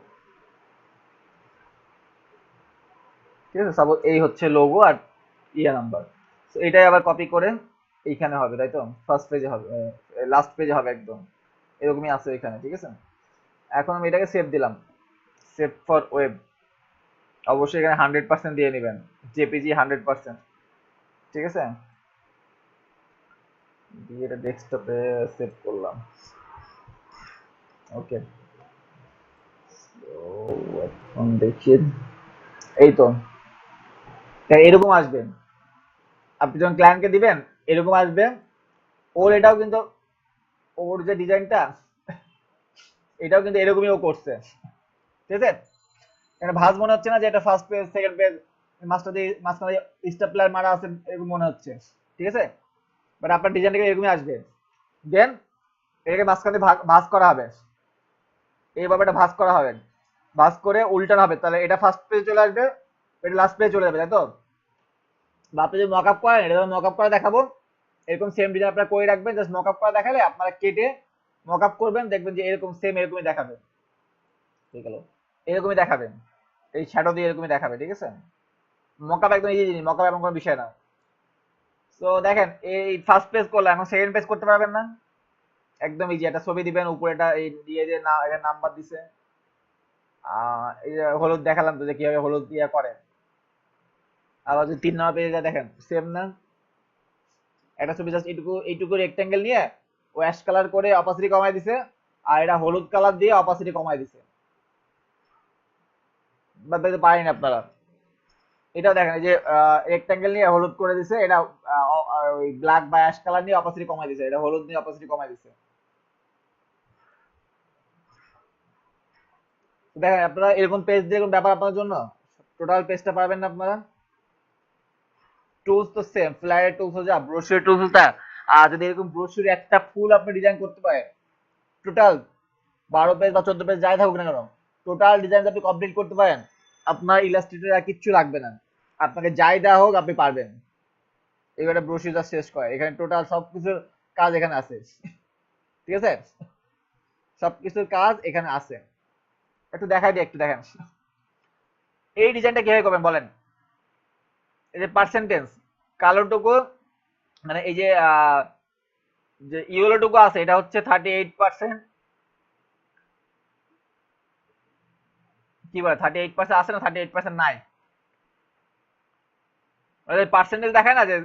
Speaker 1: ঠিক আছে, সাপোজ এই হচ্ছে লোগো আর নাম্বার। তো এটাই আবার কপি করে এইখানে হবে, তাই তো? ফার্স্ট পেজে হবে, লাস্ট পেজে হবে একদম, এরকমই আছে এখানে, ঠিক আছে। এখন আমি এটাকে সেভ দিলাম, সেভ ফর ওয়েব, অবশ্যই এখানে 100% দিয়ে নেবেন, জেপিজি 100%, ঠিক আছে। দিয়ে এটা ডেস্কটপে সেভ করলাম, ওকে। এখন দেখি, এই তো এরকম আসবে, আপনি যখন ক্লায়েন্টকে দিবেন এরকম আসবে। ওর এটাও কিন্তু, ওর যে ডিজাইনটা এটাও কিন্তু এরকমই ও করছে, ঠিক আছে। এটা ভাঁজ মনে হচ্ছে না যে এটা ফার্স্ট পেজ সেকেন্ড পেজ মাঝখানে স্টেপলার মারা আছে এরকম মনে হচ্ছে, ঠিক আছে। বাট আপনার ডিজাইনটা এরকমই আসবে। দেন এটাকে মাঝখানে ভাঁজ করা হবে, এইভাবে এটা ভাঁজ করা হবে, ভাঁজ করে উল্টানো হবে, তাহলে এটা ফার্স্ট পেজ চলে আসবে, এটা লাস্ট পেজ চলে যাবে, তাই তো? বা আপনি যদি মক আপ করেন, এটা মক আপ করে দেখাবো, এরকম সেম ডিজাইন আপনারা করে রাখবেন, জাস্ট মক আপ করে দেখালে আপনারা কেটে মক আপ করবেন, দেখবেন যে এরকম সেম এরকমই দেখাবে, ঠিক আছে, এরকমই দেখাবে, এই শ্যাডো দিয়ে এরকমই দেখাবে, ঠিক আছে। মক আপ একদম ইজি জিনিস, মক আপ এমন কোনো বিষয় না। তো দেখেন এই ফার্স্ট পেজ করলাম, এখন সেকেন্ড পেজ করতে পারবেন না, একদম ইজি, একটা ছবি দিবেন উপরে, এটা এই দিয়ে যে না এটা নাম্বার দিছে, এই যে হলুদ দেখালাম তো যে কিভাবে হলুদ দিয়ে করে। আবার যদি 3 নম্বর পেজে দেখেন সেম না, একটা ছবি জাস্ট এইটুকু এইটুকু রেক্টেঙ্গেল নিয়ে ও অ্যাশ কালার করে অপাসিটি কমাই দিছে, আর এটা হলুদ কালার দিয়ে অপাসিটি কমাই দিছে, দেখতে পারেন আপনারা। এটাও দেখেন এই যে রেক্টেঙ্গেল নিয়ে হলুদ করে দিছে, এটা ওই ব্ল্যাক বা অ্যাশ কালার নিয়ে অপাসিটি কমাই দিছে, এটা হলুদ নিয়ে অপাসিটি কমাই দিছে। দেখেন আপনারা এরকম পেজ দিয়ে এরকম ব্যাপার আপনার জন্য, টোটাল পেজটা পাবেন না আপনারা। টুলস তো সেম, ফ্লায়ার টুলস যা, ব্রোশিওর টুলস তা, আর যদি এরকম ব্রোশিওর একটা ফুল আপনি ডিজাইন করতে পারেন, টোটাল 12 পেজ বা 14 পেজ যাই থাকুক না কেন, টোটাল ডিজাইন আপনি কমপ্লিট করতে পারেন, আপনার ইলাস্ট্রেটর আর কিচ্ছু লাগবে না, আপনাকে যাই দেওয়া হোক আপনি পারবেন। এবারে ব্রোশিওর যা শেষ করে, এখানে টোটাল সবকিছুর কাজ এখানে আছে, ঠিক আছে, সবকিছুর কাজ এখানে আছে। একটু দেখাই দিই, একটু দেখেন এই ডিজাইনটা কিভাবে করবেন বলেন। এই যে পার্সেন্টেজ, কালোটুকু মানে এই যে যে ইয়েলোটুকু আছে এটা হচ্ছে 38%। কি বলে 38% আছে না 38% নাই? পার্সেন্টেজ দেখায় না যে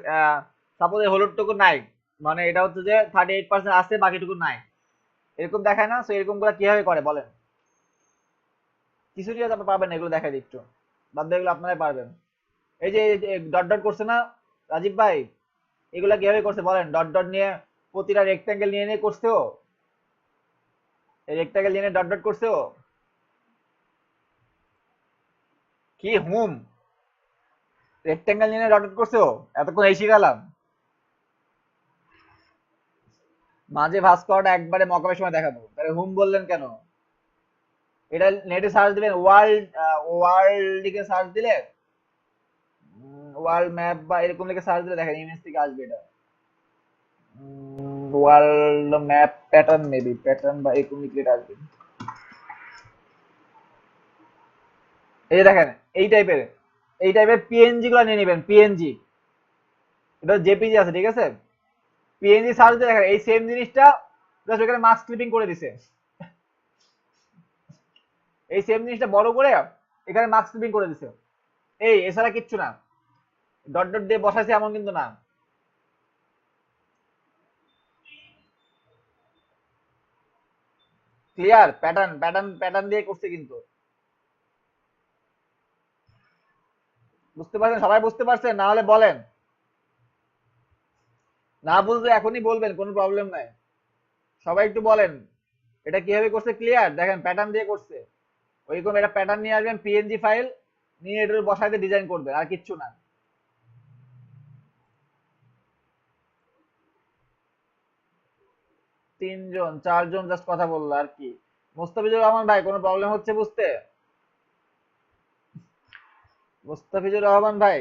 Speaker 1: সাপোজ এই হলুদটুকু নাই, মানে এটা হচ্ছে যে 38% আছে বাকিটুকু নাই, এরকম দেখায় না? সো এরকম করে কিভাবে করে বলেন? কিছু দিয়ে আপনি পারবেন না, এগুলো দেখাই দিই একটু, বাদ দিয়ে এগুলো আপনারাই পারবেন। এই যে ডট ডট করছে না রাজীব ভাই, এগুলা কিভাবে করছে বলেন? ডট ডট নিয়ে প্রতিটা রেক্টাঙ্গেল নিয়ে নিয়ে করছে ও, এই রেক্টাঙ্গেল নিয়ে ডট ডট করছে ও। কি হুম, রেক্টাঙ্গেল নিয়ে ডট ডট করছে ও, এতক্ষণ এই শিখালাম। মাঝে ভাঁজ করাটা একবারে মকামের সময় দেখাবো, তাহলে হুম বললেন কেন? এটা নেটে সার্চ দিবেন, ওয়ার্ল্ড ওয়ার্ল্ড লিখে সার্চ দিলে, ওয়ার্ল্ড ম্যাপ বা এরকম লিখে সার্চ দিলে দেখেন ইমেজ থেকে আসবে এটা। World map pattern, maybe pattern বা এরকম লিখলে এটা আসবে। এই যে দেখেন, এই টাইপের পিএনজি গুলো নিয়ে নেবেন, পিএনজি, এটা জেপিজি আছে ঠিক আছে, পিএনজি সার্চ দিয়ে দেখেন এই সেম জিনিসটা জাস্ট ওখানে মাস্ক ক্লিপিং করে দিছে, এই সেম জিনিসটা বড় করে এখানে মাস্ক ক্লিপিং করে দিছে, এই এছাড়া কিচ্ছু না, ডট ডট দিয়ে বসাইছে এমন কিন্তু না। ক্লিয়ার? প্যাটার্ন প্যাটার্ন প্যাটার্ন দিয়ে করছে কিন্তু। বুঝতে পারছেন? সবাই বুঝতে পারছেন? না হলে বলেন, না বুঝলে এখনই বলবেন, কোনো প্রবলেম নাই। সবাই একটু বলেন এটা কিভাবে করছে। ক্লিয়ার? দেখেন প্যাটার্ন দিয়ে করছে, ওইরকম একটা প্যাটার্ন নিয়ে আসবেন, পিএনজি ফাইল নিয়ে এটার বসাইতে ডিজাইন করবেন, আর কিচ্ছু না। তিনজন চারজন জাস্ট কথা বললো আর কি। মোস্তাফিজুর রহমান ভাই কোনো প্রবলেম হচ্ছে বুঝতে? মোস্তাফিজুর রহমান ভাই,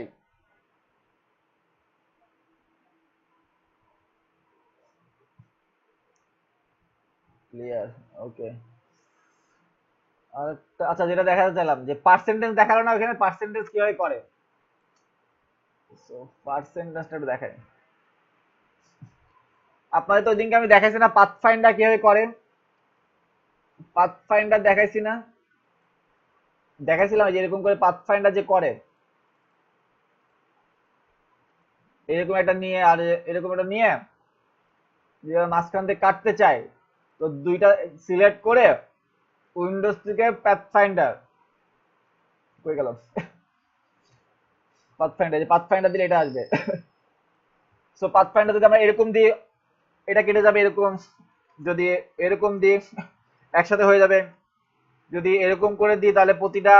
Speaker 1: ক্লিয়ার? ওকে। আর আচ্ছা, যেটা দেখাতে চাইলাম যে পার্সেন্টেজ দেখালো না ওখানে, পার্সেন্টেজ কিভাবে করে, সো পার্সেন্টেজটা একটু দেখাই। আপনাদের তো ওইদিনকে আমি দেখাইছি না পাথ ফাইন্ডার কিভাবে করে, পাথ ফাইন্ডার দেখাইছি না? দেখাইছিলাম যে এরকম করে পাথ ফাইন্ডার যে করে, এরকম একটা নিয়ে আর এরকম একটা নিয়ে যে মাঝখান থেকে কাটতে চাই, তো দুইটা সিলেক্ট করে উইন্ডোজ থেকে পাথ ফাইন্ডার, কই গেল পাথ ফাইন্ডার, যে পাথ ফাইন্ডার দিলে এটা আসবে। সো পাথ ফাইন্ডার যদি আমরা এরকম দিই এটা কেটে যাবে এরকম, যদি এরকম দিই একসাথে হয়ে যাবে, যদি এরকম করে দিই তাহলে প্রতিটা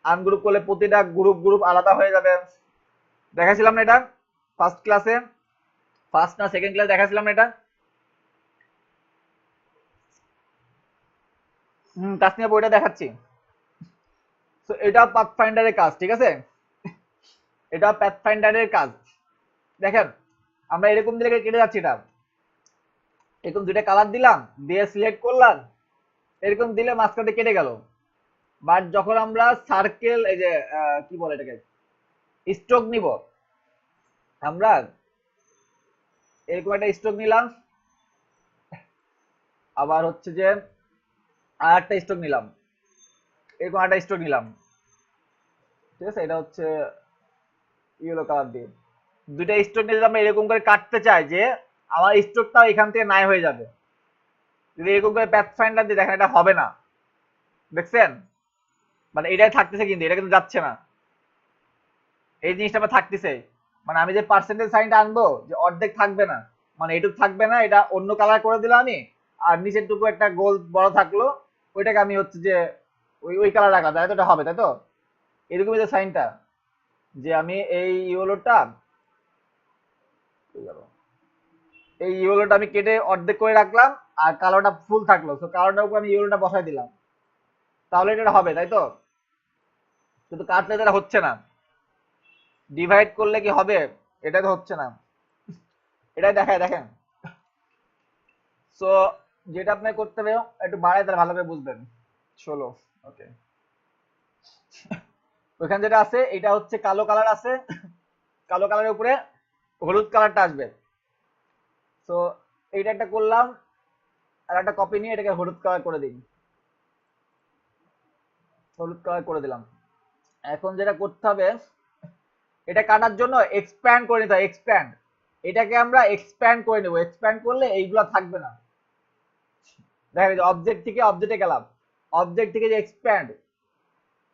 Speaker 1: আনগ্রুপ করলে প্রতিটা গ্রুপ গ্রুপ আলাদা হয়ে যাবে। দেখাছিলাম না এটা ফার্স্ট ক্লাসে, ফার্স্ট না সেকেন্ড ক্লাস দেখাছিলাম না এটা? তাসনিয়া বইটা দেখাচ্ছি। তো এটা পাথ ফাইন্ডারের কাজ ঠিক আছে, এটা পাথ ফাইন্ডারের কাজ। দেখেন আমরা এরকম দিলে কেটে যাচ্ছি, এটা এরকম দুইটা কালার দিলাম, দিয়ে সিলেক্ট করলাম, এরকম দিলে মাঝখানে কেটে গেল। বাট যখন আমরা সার্কেল, এই যে কি বলে এটাকে, স্ট্রোক নিব, আমরা এরকম একটা স্ট্রোক নিলাম, আবার হচ্ছে যে আর একটা স্ট্রোক নিলাম, এরকম একটা স্ট্রোক নিলাম, ঠিক আছে, এটা হচ্ছে ইয়েলো কালার দিয়ে দুইটা স্ট্রোক নিয়ে যদি আমরা এরকম করে কাটতে চাই যে আমার স্ট্রোকটাও এখান থেকে নাই হয়ে যাবে, যদি এরকম করে প্যাথ ফাইন্ডার দিয়ে দেখেন এটা হবে না, দেখছেন? মানে এটাই থাকতেছে কিন্তু এটা কিন্তু যাচ্ছে না, এই জিনিসটা আমার থাকতেছে, মানে আমি যে পার্সেন্টেজ সাইনটা আনবো যে অর্ধেক থাকবে না, মানে এটুকু থাকবে না, এটা অন্য কালার করে দিলাম আমি, আর নিচের টুকু একটা গোল বড় থাকলো, ওইটাকে আমি হচ্ছে যে ওই ওই কালার রাখলাম, তাই তো? এটা হবে তাই তো? এরকমই যে সাইনটা, যে আমি এই ইয়েলোটা, এই ইয়েলোটা আমি কেটে অর্ধেক করে রাখলাম, আর কালোটা ফুল থাকলো, তো কালোটার উপর আমি ইয়েলোটা বসাই দিলাম, তাহলে এটা হবে তাই তো? কিন্তু কাটলে এটা হচ্ছে না, ডিভাইড করলে কি হবে? এটা তো হচ্ছে না, এটাই দেখায় দেখেন। সো যেটা আপনাকে করতে হবে একটু বাড়ায় তাহলে ভালো করে বুঝবেন। 16, ওকে। ওইখানে যেটা আছে এটা হচ্ছে কালো কালার আছে, কালো কালারের উপরে হলুদ কালারটা আসবে। তো এইটা একটা করলাম, আর একটা কপি নিয়ে এটাকে হলুদ কালার করে দিই, হলুদ কালার করে দিলাম। এখন যেটা করতে হবে, এটা কাটার জন্য এক্সপ্যান্ড করে নিতে হয়, এক্সপ্যান্ড। এটাকে আমরা এক্সপ্যান্ড করে নেবো, এক্সপ্যান্ড করলে এইগুলা থাকবে না। দেখেন অবজেক্ট থেকে অবজেক্টে গেলাম, অবজেক্ট থেকে যে এক্সপ্যান্ড,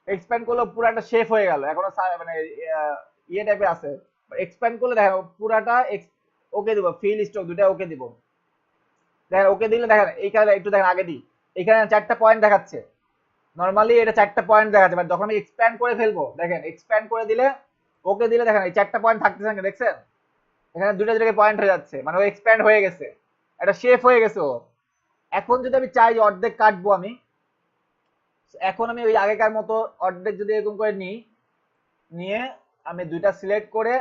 Speaker 1: এক্সপ্যান্ড করলে পুরো একটা শেপ হয়ে গেল, এখনো মানে ইয়ে টাইপের আছে। এক্সপ্যান্ড করলে দেখেন পুরাটা ওকে দিব, ফিল স্টক দুটা ওকে দিব। দেখেন ওকে দিলে দেখেন এইখানে একটু দেখেন আগে দিই, এখানে 4টা পয়েন্ট দেখাচ্ছে। নরমালি এটা 4টা পয়েন্ট দেখাচ্ছে, বাট যখন আমি এক্সপ্যান্ড করে ফেলবো, দেখেন এক্সপ্যান্ড করে দিলে ওকে দিলে দেখেন এই 4টা পয়েন্ট থাকতেছে না, দেখছেন? এখানে দুটো জায়গায় পয়েন্ট হয়ে যাচ্ছে, মানে ও এক্সপ্যান্ড হয়ে গেছে, একটা শেপ হয়ে গেছে ও। এখন যদি আমি চাই যে অর্ধেক কাটবো আমি, এখন আমি ওই আগেকার মতো অর্ধেক যদি এরকম করে নিই, নিয়ে আমি দুইটা সিলেক্ট করে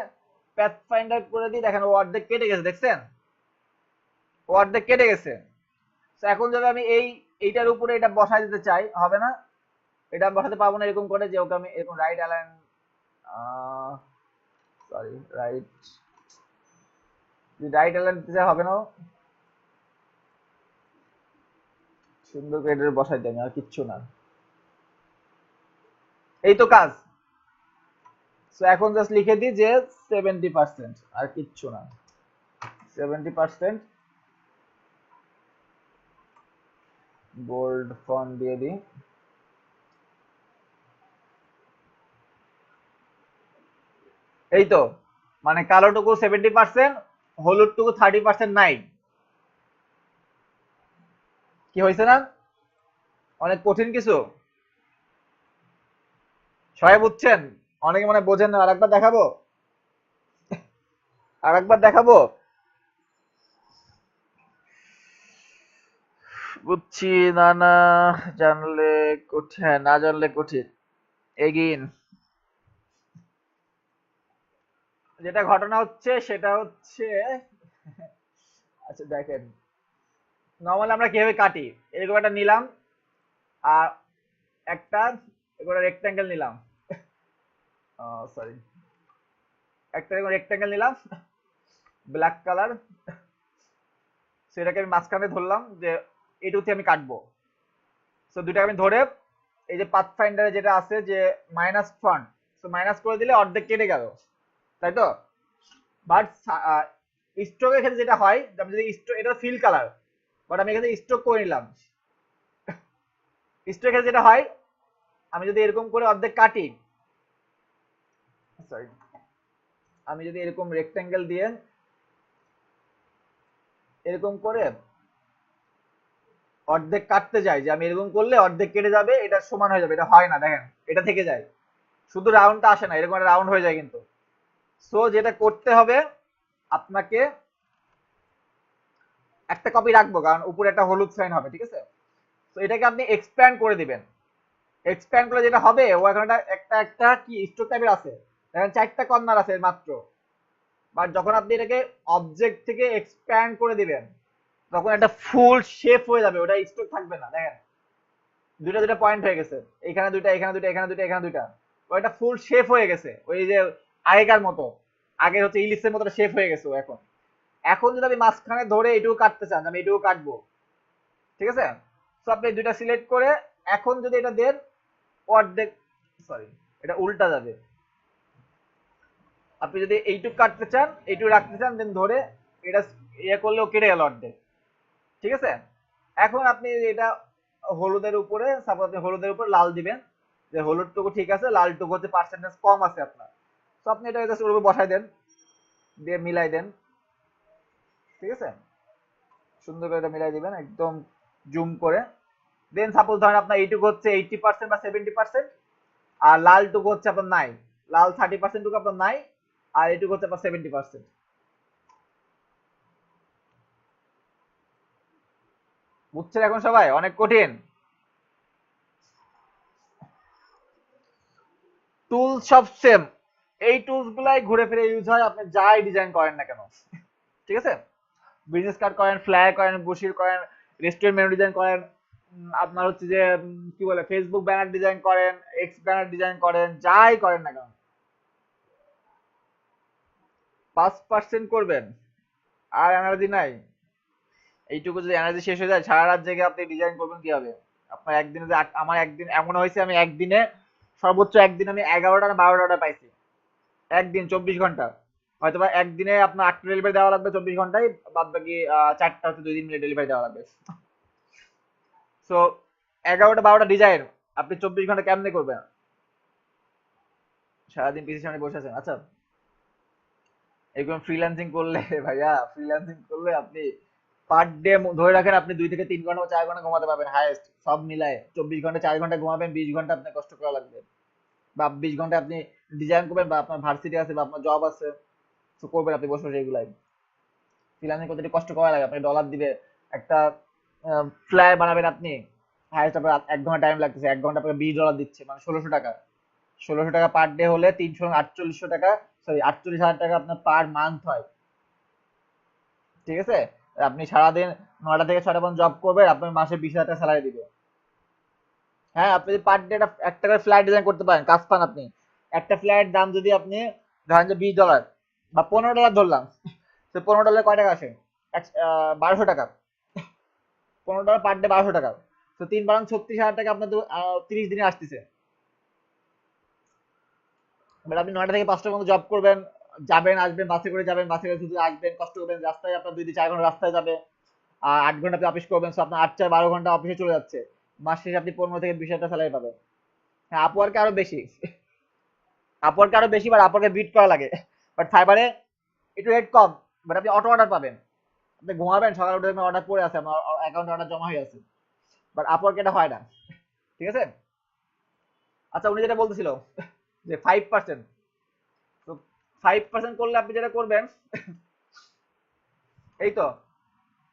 Speaker 1: প্যাথ ফাইন্ডার করে দিই, দেখেন ও অর্ধেক কেটে গেছে, দেখছেন? ও অর্ধেক কেটে গেছে। তো এখন যদি আমি এইটার উপরে এটা বসাই দিতে চাই, হবে না, এটা আমি বসাতে পারবো না এরকম করে, যে ওকে আমি এরকম right align, sorry right, right align দিতে হবে না, সুন্দর করে এটা বসাই দিই আমি, আর কিচ্ছু না, এই তো কাজ। তো এখন জাস্ট লিখে দিই যে 70%, আর কিচ্ছু না, 70%, বোল্ড ফন্ট দিয়ে দিই। এই তো, মানে কালোটুকু 70%, হলুদটুকু 30% নাই। কি হয়েছে না? অনেক কঠিন কিছু, সবাই বুঝছেন? অনেকে মানে বোঝেন না, আরেকবার দেখাবো, আরেকবার দেখাবো। বুঝছি, না না, জানলে কঠিন, না জানলে কঠিন। এগিন, যেটা ঘটনা হচ্ছে সেটা হচ্ছে, আচ্ছা দেখেন, নর্মালি আমরা কিভাবে কাটি, এরকম একটা নিলাম, আর একটা এরকম রেক্ট্যাঙ্গেল নিলাম, সরি, একটা এরকম রেক্ট্যাঙ্গেল নিলাম ব্ল্যাক কালার, সেটাকে আমি মাঝখানে ধরলাম যে এটুতে আমি কাটবো। তো দুইটাকে আমি ধরে এই যে পাথ ফাইন্ডারে যেটা আছে যে মাইনাস ফ্রন্ট, তো মাইনাস করে দিলে অর্ধেক কেটে গেল, তাই তো? বাট স্ট্রোকের ক্ষেত্রে যেটা হয়, আমি যদি স্ট্রোক, এটা ফিল কালার, বাট আমি এখানে স্ট্রোক করে নিলাম, স্ট্রোকের ক্ষেত্রে যেটা হয়, আমি যদি এরকম করে অর্ধেক কাটি, সরি, আমি যদি এরকম রেক্ট্যাঙ্গেল দিয়ে এরকম করে অর্ধেক কাটতে যাই, যে আমি এরকম করলে অর্ধেক কেটে যাবে, এটা সমান হয়ে যাবে, এটা হয় না, দেখেন এটা থেকে যায়, শুধু রাউন্ডটা আসে না, এরকম একটা রাউন্ড হয়ে যায় কিন্তু। সো যেটা করতে হবে আপনাকে, একটা কপি রাখবো কারণ উপরে একটা হলুদ সাইন হবে, ঠিক আছে? তো এটাকে আপনি এক্সপ্যান্ড করে দিবেন, এক্সপ্যান্ড করলে যেটা হবে, ও এখন একটা একটা কি স্ট্রোক টাইপের আছে, দেখেন 4টা কর্নার আছে মাত্র। বাট যখন আপনি এটাকে অবজেক্ট থেকে এক্সপ্যান্ড করে দিবেন, তখন একটা ফুল শেপ হয়ে যাবে, ওটা স্ট্রোক থাকবে না, দেখেন দুইটা দুইটা পয়েন্ট হয়ে গেছে, এখানে দুইটা, এখানে দুইটা, এখানে দুইটা, এখানে দুইটা, ওইটা ফুল শেপ হয়ে গেছে, ওই যে আগেকার মতো, আগে হচ্ছে ইলিশের মতো শেপ হয়ে গেছে ও এখন। এখন যদি আমি মাঝখানে ধরে এটুকু কাটতে চান, আমি এটুকু কাটবো, ঠিক আছে? তো আপনি দুইটা সিলেক্ট করে, এখন যদি এটা দেন অর্ধেক, সরি এটা উল্টা যাবে, আপনি যদি এইটুকু কাটতে চান, এইটুকু রাখতে চান, দেন ধরে এটা ইয়ে করলেও কেটে গেল অর্ধেক, ঠিক আছে? এখন আপনি এটা হলুদের উপরে, সাপোজ আপনি হলুদের উপর লাল দিবেন, যে হলুদটুকু ঠিক আছে, লালটুকু হচ্ছে পার্সেন্টেজ কম আছে আপনার, তো আপনি এটা জাস্ট ওর উপর বসাই দেন, দিয়ে মিলাই দেন, ঠিক আছে? সুন্দর করে এটা মিলাই দিবেন একদম জুম করে। দেন সাপোজ ধরেন আপনার এইটুকু হচ্ছে 80% বা 70%, আর লালটুকু হচ্ছে আপনার নাই, লাল 30% টুকু আপনার নাই, আর এইটুকু হচ্ছে আপনার 70%। বুঝছেন এখন সবাই? অনেক কঠিন। টুলস সব সেম, এই টুলস গুলাই ঘুরে ফিরে ইউজ হয়, আপনি যাই ডিজাইন করেন না কেন, ঠিক আছে? বিজনেস কার্ড করেন, ফ্লায়ার করেন, ব্রোশির করেন, রেস্টুরেন্ট মেনু ডিজাইন করেন, আপনার হচ্ছে যে কি বলে ফেসবুক ব্যানার ডিজাইন করেন, এক্স ব্যানার ডিজাইন করেন, যাই করেন না কেন, 5% করবেন আর এনার্জি নাই? এইটুকু যদি এনার্জি শেষ হয়ে যায়, সারা রাত জেগে আপনি ডিজাইন করবেন কি হবে? আপনার একদিনে যে আমার একদিন এমন হয়েছে, আমি একদিনে সর্বোচ্চ একদিন আমি 11টা না 12টা পাইছি। একদিন 24 ঘন্টা। হয়তো বা একদিনে আপনার 8টা ডেলিভারি দেওয়া লাগবে 24 ঘন্টায়, বাদ বাকি 4টা হচ্ছে 2 দিন মিলে ডেলিভারি দেওয়া লাগবে। সো 11টা 12টা ডিজাইন আপনি 24 ঘন্টা কেমনে করবেন? সারাদিন পিসির সামনে বসে আছেন, আচ্ছা। এরকম ফ্রিল্যান্সিং করলে ভাইয়া, ফ্রিল্যান্সিং করলে আপনি পার ডে ধরে রাখেন আপনি 2 থেকে 3 ঘন্টা বা 4 ঘন্টা ঘুমাতে পারবেন হাইয়েস্ট, সব মিলায় 24 ঘন্টা 4 ঘন্টা ঘুমাবেন, 20 ঘন্টা আপনার কষ্ট করা লাগবে। বা 20 ঘন্টা আপনি ডিজাইন করবেন, বা আপনার ভার্সিটি আছে বা আপনার জব আছে, তো করবেন আপনি বসে বসে এগুলাই। ফ্রিল্যান্সিং করতে একটু কষ্ট করা লাগে, আপনি ডলার দিবে একটা ফ্লায়ার বানাবেন আপনি, হাইয়েস্ট আপনার 1 ঘন্টা টাইম লাগতেছে, 1 ঘন্টা আপনাকে $20 দিচ্ছে, মানে 1600 টাকা। 1600 টাকা পার ডে হলে 34800 টাকা, সরি 48,000 টাকা আপনার পার মান্থ হয়। ঠিক আছে? আপনি সারাদিন 9টা থেকে 6টা পর্যন্ত জব করবেন, আপনার মাসে 20,000 টাকা স্যালারি দিবে। হ্যাঁ, আপনি যদি পার ডে একটা করে ফ্লাইট ডিজাইন করতে পারেন, কাজ পান আপনি। একটা ফ্লাইট দাম যদি আপনি ধরেন যে $20 বা $15 ধরলাম, তো $15 কয় টাকা আসে? 1200 টাকা। $15 পার ডে 1200 টাকা। তো 3 × 36,000 টাকা আপনার তো 30 দিনে আসতেছে। বাট আপনি 9টা থেকে 5টা পর্যন্ত জব করবেন, যাবেন আসবেন, বাসে করে যাবেন, বাসে করে শুধু আসবেন, কষ্ট করবেন, রাস্তায় আপনার 2 থেকে 4 ঘন্টা রাস্তায় যাবে, আর 8 ঘন্টা আপনি অফিস করবেন, so আপনার 8 4 12 ঘন্টা অফিসে চলে যাচ্ছে। মাস শেষে আপনি 15 থেকে 20 হাজার স্যালারি পাবেন। হ্যাঁ, আপওয়ার্কে আরো বেশি, আপওয়ার্কে আরো বেশি, বাট আপওয়ার্কে বিট করা লাগে। বাট ফাইবারে একটু রেট কম, বাট আপনি অটো অর্ডার পাবেন। আপনি ঘুমাবেন, সকালে উঠে দেখবেন অর্ডার পড়ে আছে, আমার অ্যাকাউন্টে অর্ডার জমা হয়ে আছে। বাট আপওয়ার্কে এটা হয় না। ঠিক আছে? আচ্ছা, উনি যেটা বলতেছিল যে 5%, তো 5% করলে আপনি যেটা করবেন, এই তো,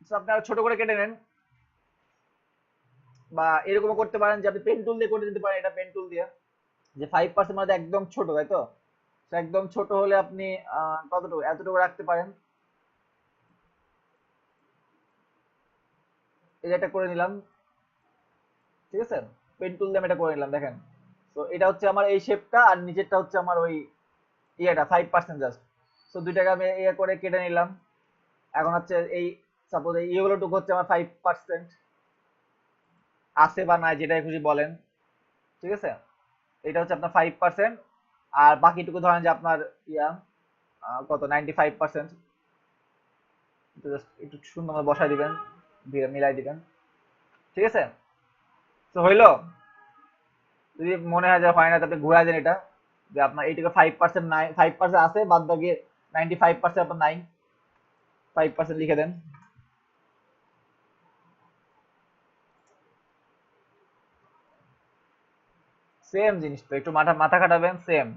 Speaker 1: so আপনি আরো ছোট করে কেটে নেন, বা এরকমও করতে পারেন যে আপনি পেন টুল দিয়ে করে দিতে পারেন, এটা পেন টুল দিয়ে, যে 5% মানে একদম ছোট, তাই তো? তো একদম ছোট হলে আপনি কতটুকু, এতটুকু রাখতে পারেন। এই যে এটা করে নিলাম, ঠিক আছে? পেন টুল দিয়ে আমি এটা করে নিলাম, দেখেন। তো এটা হচ্ছে আমার এই শেপটা, আর নিচেরটা হচ্ছে আমার ওই ইয়েটা 5% জাস্ট। তো দুইটাকে আমি ইয়ে করে কেটে নিলাম। এখন হচ্ছে এই, সাপোজ এই ইয়েগুলো টুকু হচ্ছে আমার 5% আছে বা নাই, যেটাই খুশি বলেন। ঠিক আছে? এটা হচ্ছে আপনার 5%, আর বাকিটুকু ধরেন যে আপনার ইয়া কত 95%, একটু সুন্দর বসাই দিবেন, মিলাই দিবেন। ঠিক আছে? তো হইলো। যদি মনে হয় যে হয় না, তাহলে ঘুরা দেন এটা, যে আপনার এইটুকু 5% নাই, 5% আছে, বাদ বাকি 95% আপনার নাই, 5% লিখে দেন। সেম জিনিস তো, একটু মাথা মাথা খাটাবেন, সেম।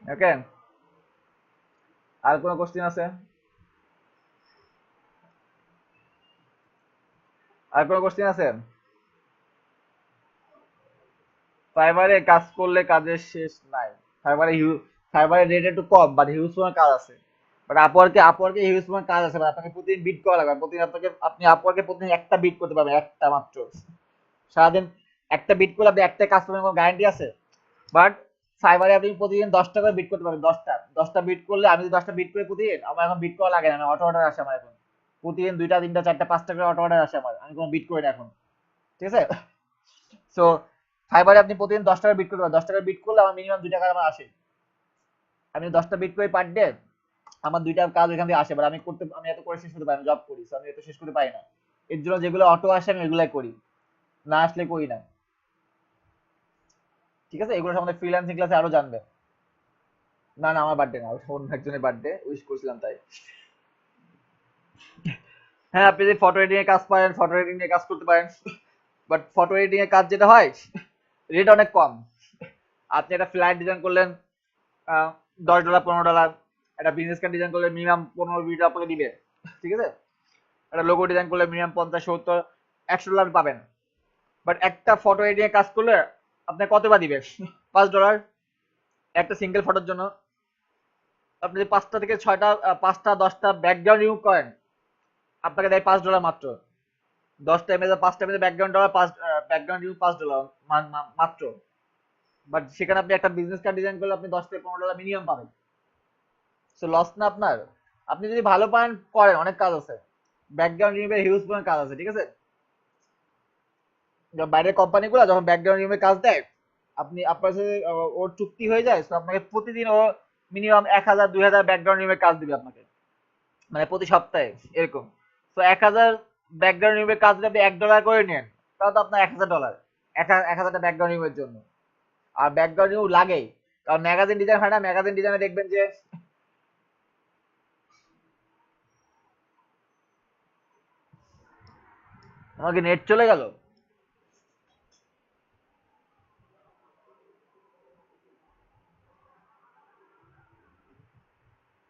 Speaker 1: ওকে, আর কোনো কোশ্চেন আছে? আর কোনো কোশ্চেন আছে? ফাইবারে কাজ করলে কাজের শেষ নাই। ফাইবারে ফাইবারের রেট একটু কম, বাট হিউজ পরিমাণ কাজ আছে। বাট আপওয়ার্কে হিউজ পরিমাণ কাজ আছে, বাট আপনাকে প্রতিদিন বিট করা লাগবে, প্রতিদিন আপনি আপওয়ার্কে প্রতিদিন একটা বিট করতে পারবেন, একটা মাত্র। সারাদিন একটা বিট করলে আপনি একটা কাজ পাবেন, কোনো গ্যারান্টি আছে? বাট ফাইবারে আপনি প্রতিদিন 10টা করে বিট করতে পারবেন, 10টা বিট করলে, আমি যদি 10টা বিট করে প্রতিদিন, আমার এখন বিট করা লাগে না, আমি অটো অর্ডার আসে আমার এখন। প্রতিদিন 2টা 3টা 4টা 5টা করে অটো অর্ডার আসে আমার, আমি কোনো বিট করি না এখন। ঠিক আছে? সো ফাইবারে আপনি প্রতিদিন 10 টাকা বিট করতে পারেন, 10 টাকা বিট করলে আমার মিনিমাম 2 টাকা আমার আসে। আমি 10টা বিট করে পার ডে, আমার 2টা কাজ ওইখান থেকে আসে, বাট আমি এত করে শেষ করতে পারি না, জব করি, so আমি এত শেষ করতে পারি না। এর জন্য যেগুলো অটো আসে আমি ওইগুলাই করি, না আসলে করি না। ঠিক আছে? এগুলো সম্বন্ধে ফ্রিল্যান্সিং ক্লাসে আরো জানবে। না না, আমার বার্থডে না, অন্য একজনের বার্থডে, উইশ করছিলাম তাই। হ্যাঁ, আপনি যদি ফটো এডিটিং এর কাজ পারেন, ফটো এডিটিং এর কাজ করতে পারেন, বাট ফটো এডিটিং এর কাজ যেটা হয়, রেট অনেক কম। আপনি একটা ফ্ল্যাট ডিজাইন করলেন, $10 $15, একটা বিজনেস কার্ড ডিজাইন করলে মিনিমাম 15 20 আপনাকে দিবে। ঠিক আছে? একটা লোগো ডিজাইন করলে মিনিমাম 50 70 $100 পাবেন। বাট একটা ফটো এডিটিং এর কাজ করলে আপনার কত বা দিবে? $5 একটা সিঙ্গেল ফটোর জন্য। আপনি যদি 5টা থেকে 6টা 5টা 10টা ব্যাকগ্রাউন্ড রিমুভ করেন, আপনাকে দেয় $5 মাত্র। 5টা ইমেজ ব্যাকগ্রাউন্ড রিমুভ $5 মাত্র। বাট সেখানে আপনি একটা বিজনেস কার্ড ডিজাইন করলে আপনি $10 থেকে $15 মিনিমাম পাবেন। সো লস না আপনার। আপনি যদি ভালো পারেন করেন, অনেক কাজ আছে, ব্যাকগ্রাউন্ড রিমুভের হিউজ পরিমাণ কাজ আছে, ঠিক আছে। বাইরের কোম্পানিগুলো যখন ব্যাকগ্রাউন্ড রিমুভের কাজ দেয়, আপনি আপনার সাথে ওর চুক্তি হয়ে যায়, তো আপনাকে প্রতিদিন ও মিনিমাম 1000 2000 ব্যাকগ্রাউন্ড রিমুভের কাজ দিবে আপনাকে, মানে প্রতি সপ্তাহে এরকম। তো 1000 ব্যাকগ্রাউন্ড রিমুভের কাজ যদি আপনি $1 করে নেন, তাহলে তো আপনার $1000, 1000টা ব্যাকগ্রাউন্ড রিমুভের জন্য। আর ব্যাকগ্রাউন্ড রিমুভ লাগেই, কারণ ম্যাগাজিন ডিজাইন হয় না, ম্যাগাজিন ডিজাইনে দেখবেন যে আমাকে নেট চলে গেল।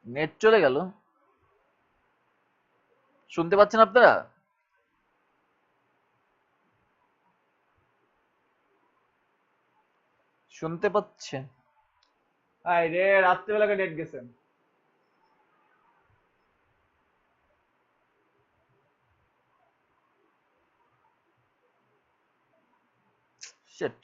Speaker 1: নেট চলে গেল, শুনতে পাচ্ছেন আপনারা? শুনতে পাচ্ছেন? আয় রে, রাত্রিবেলা নেট গেছে। শিট।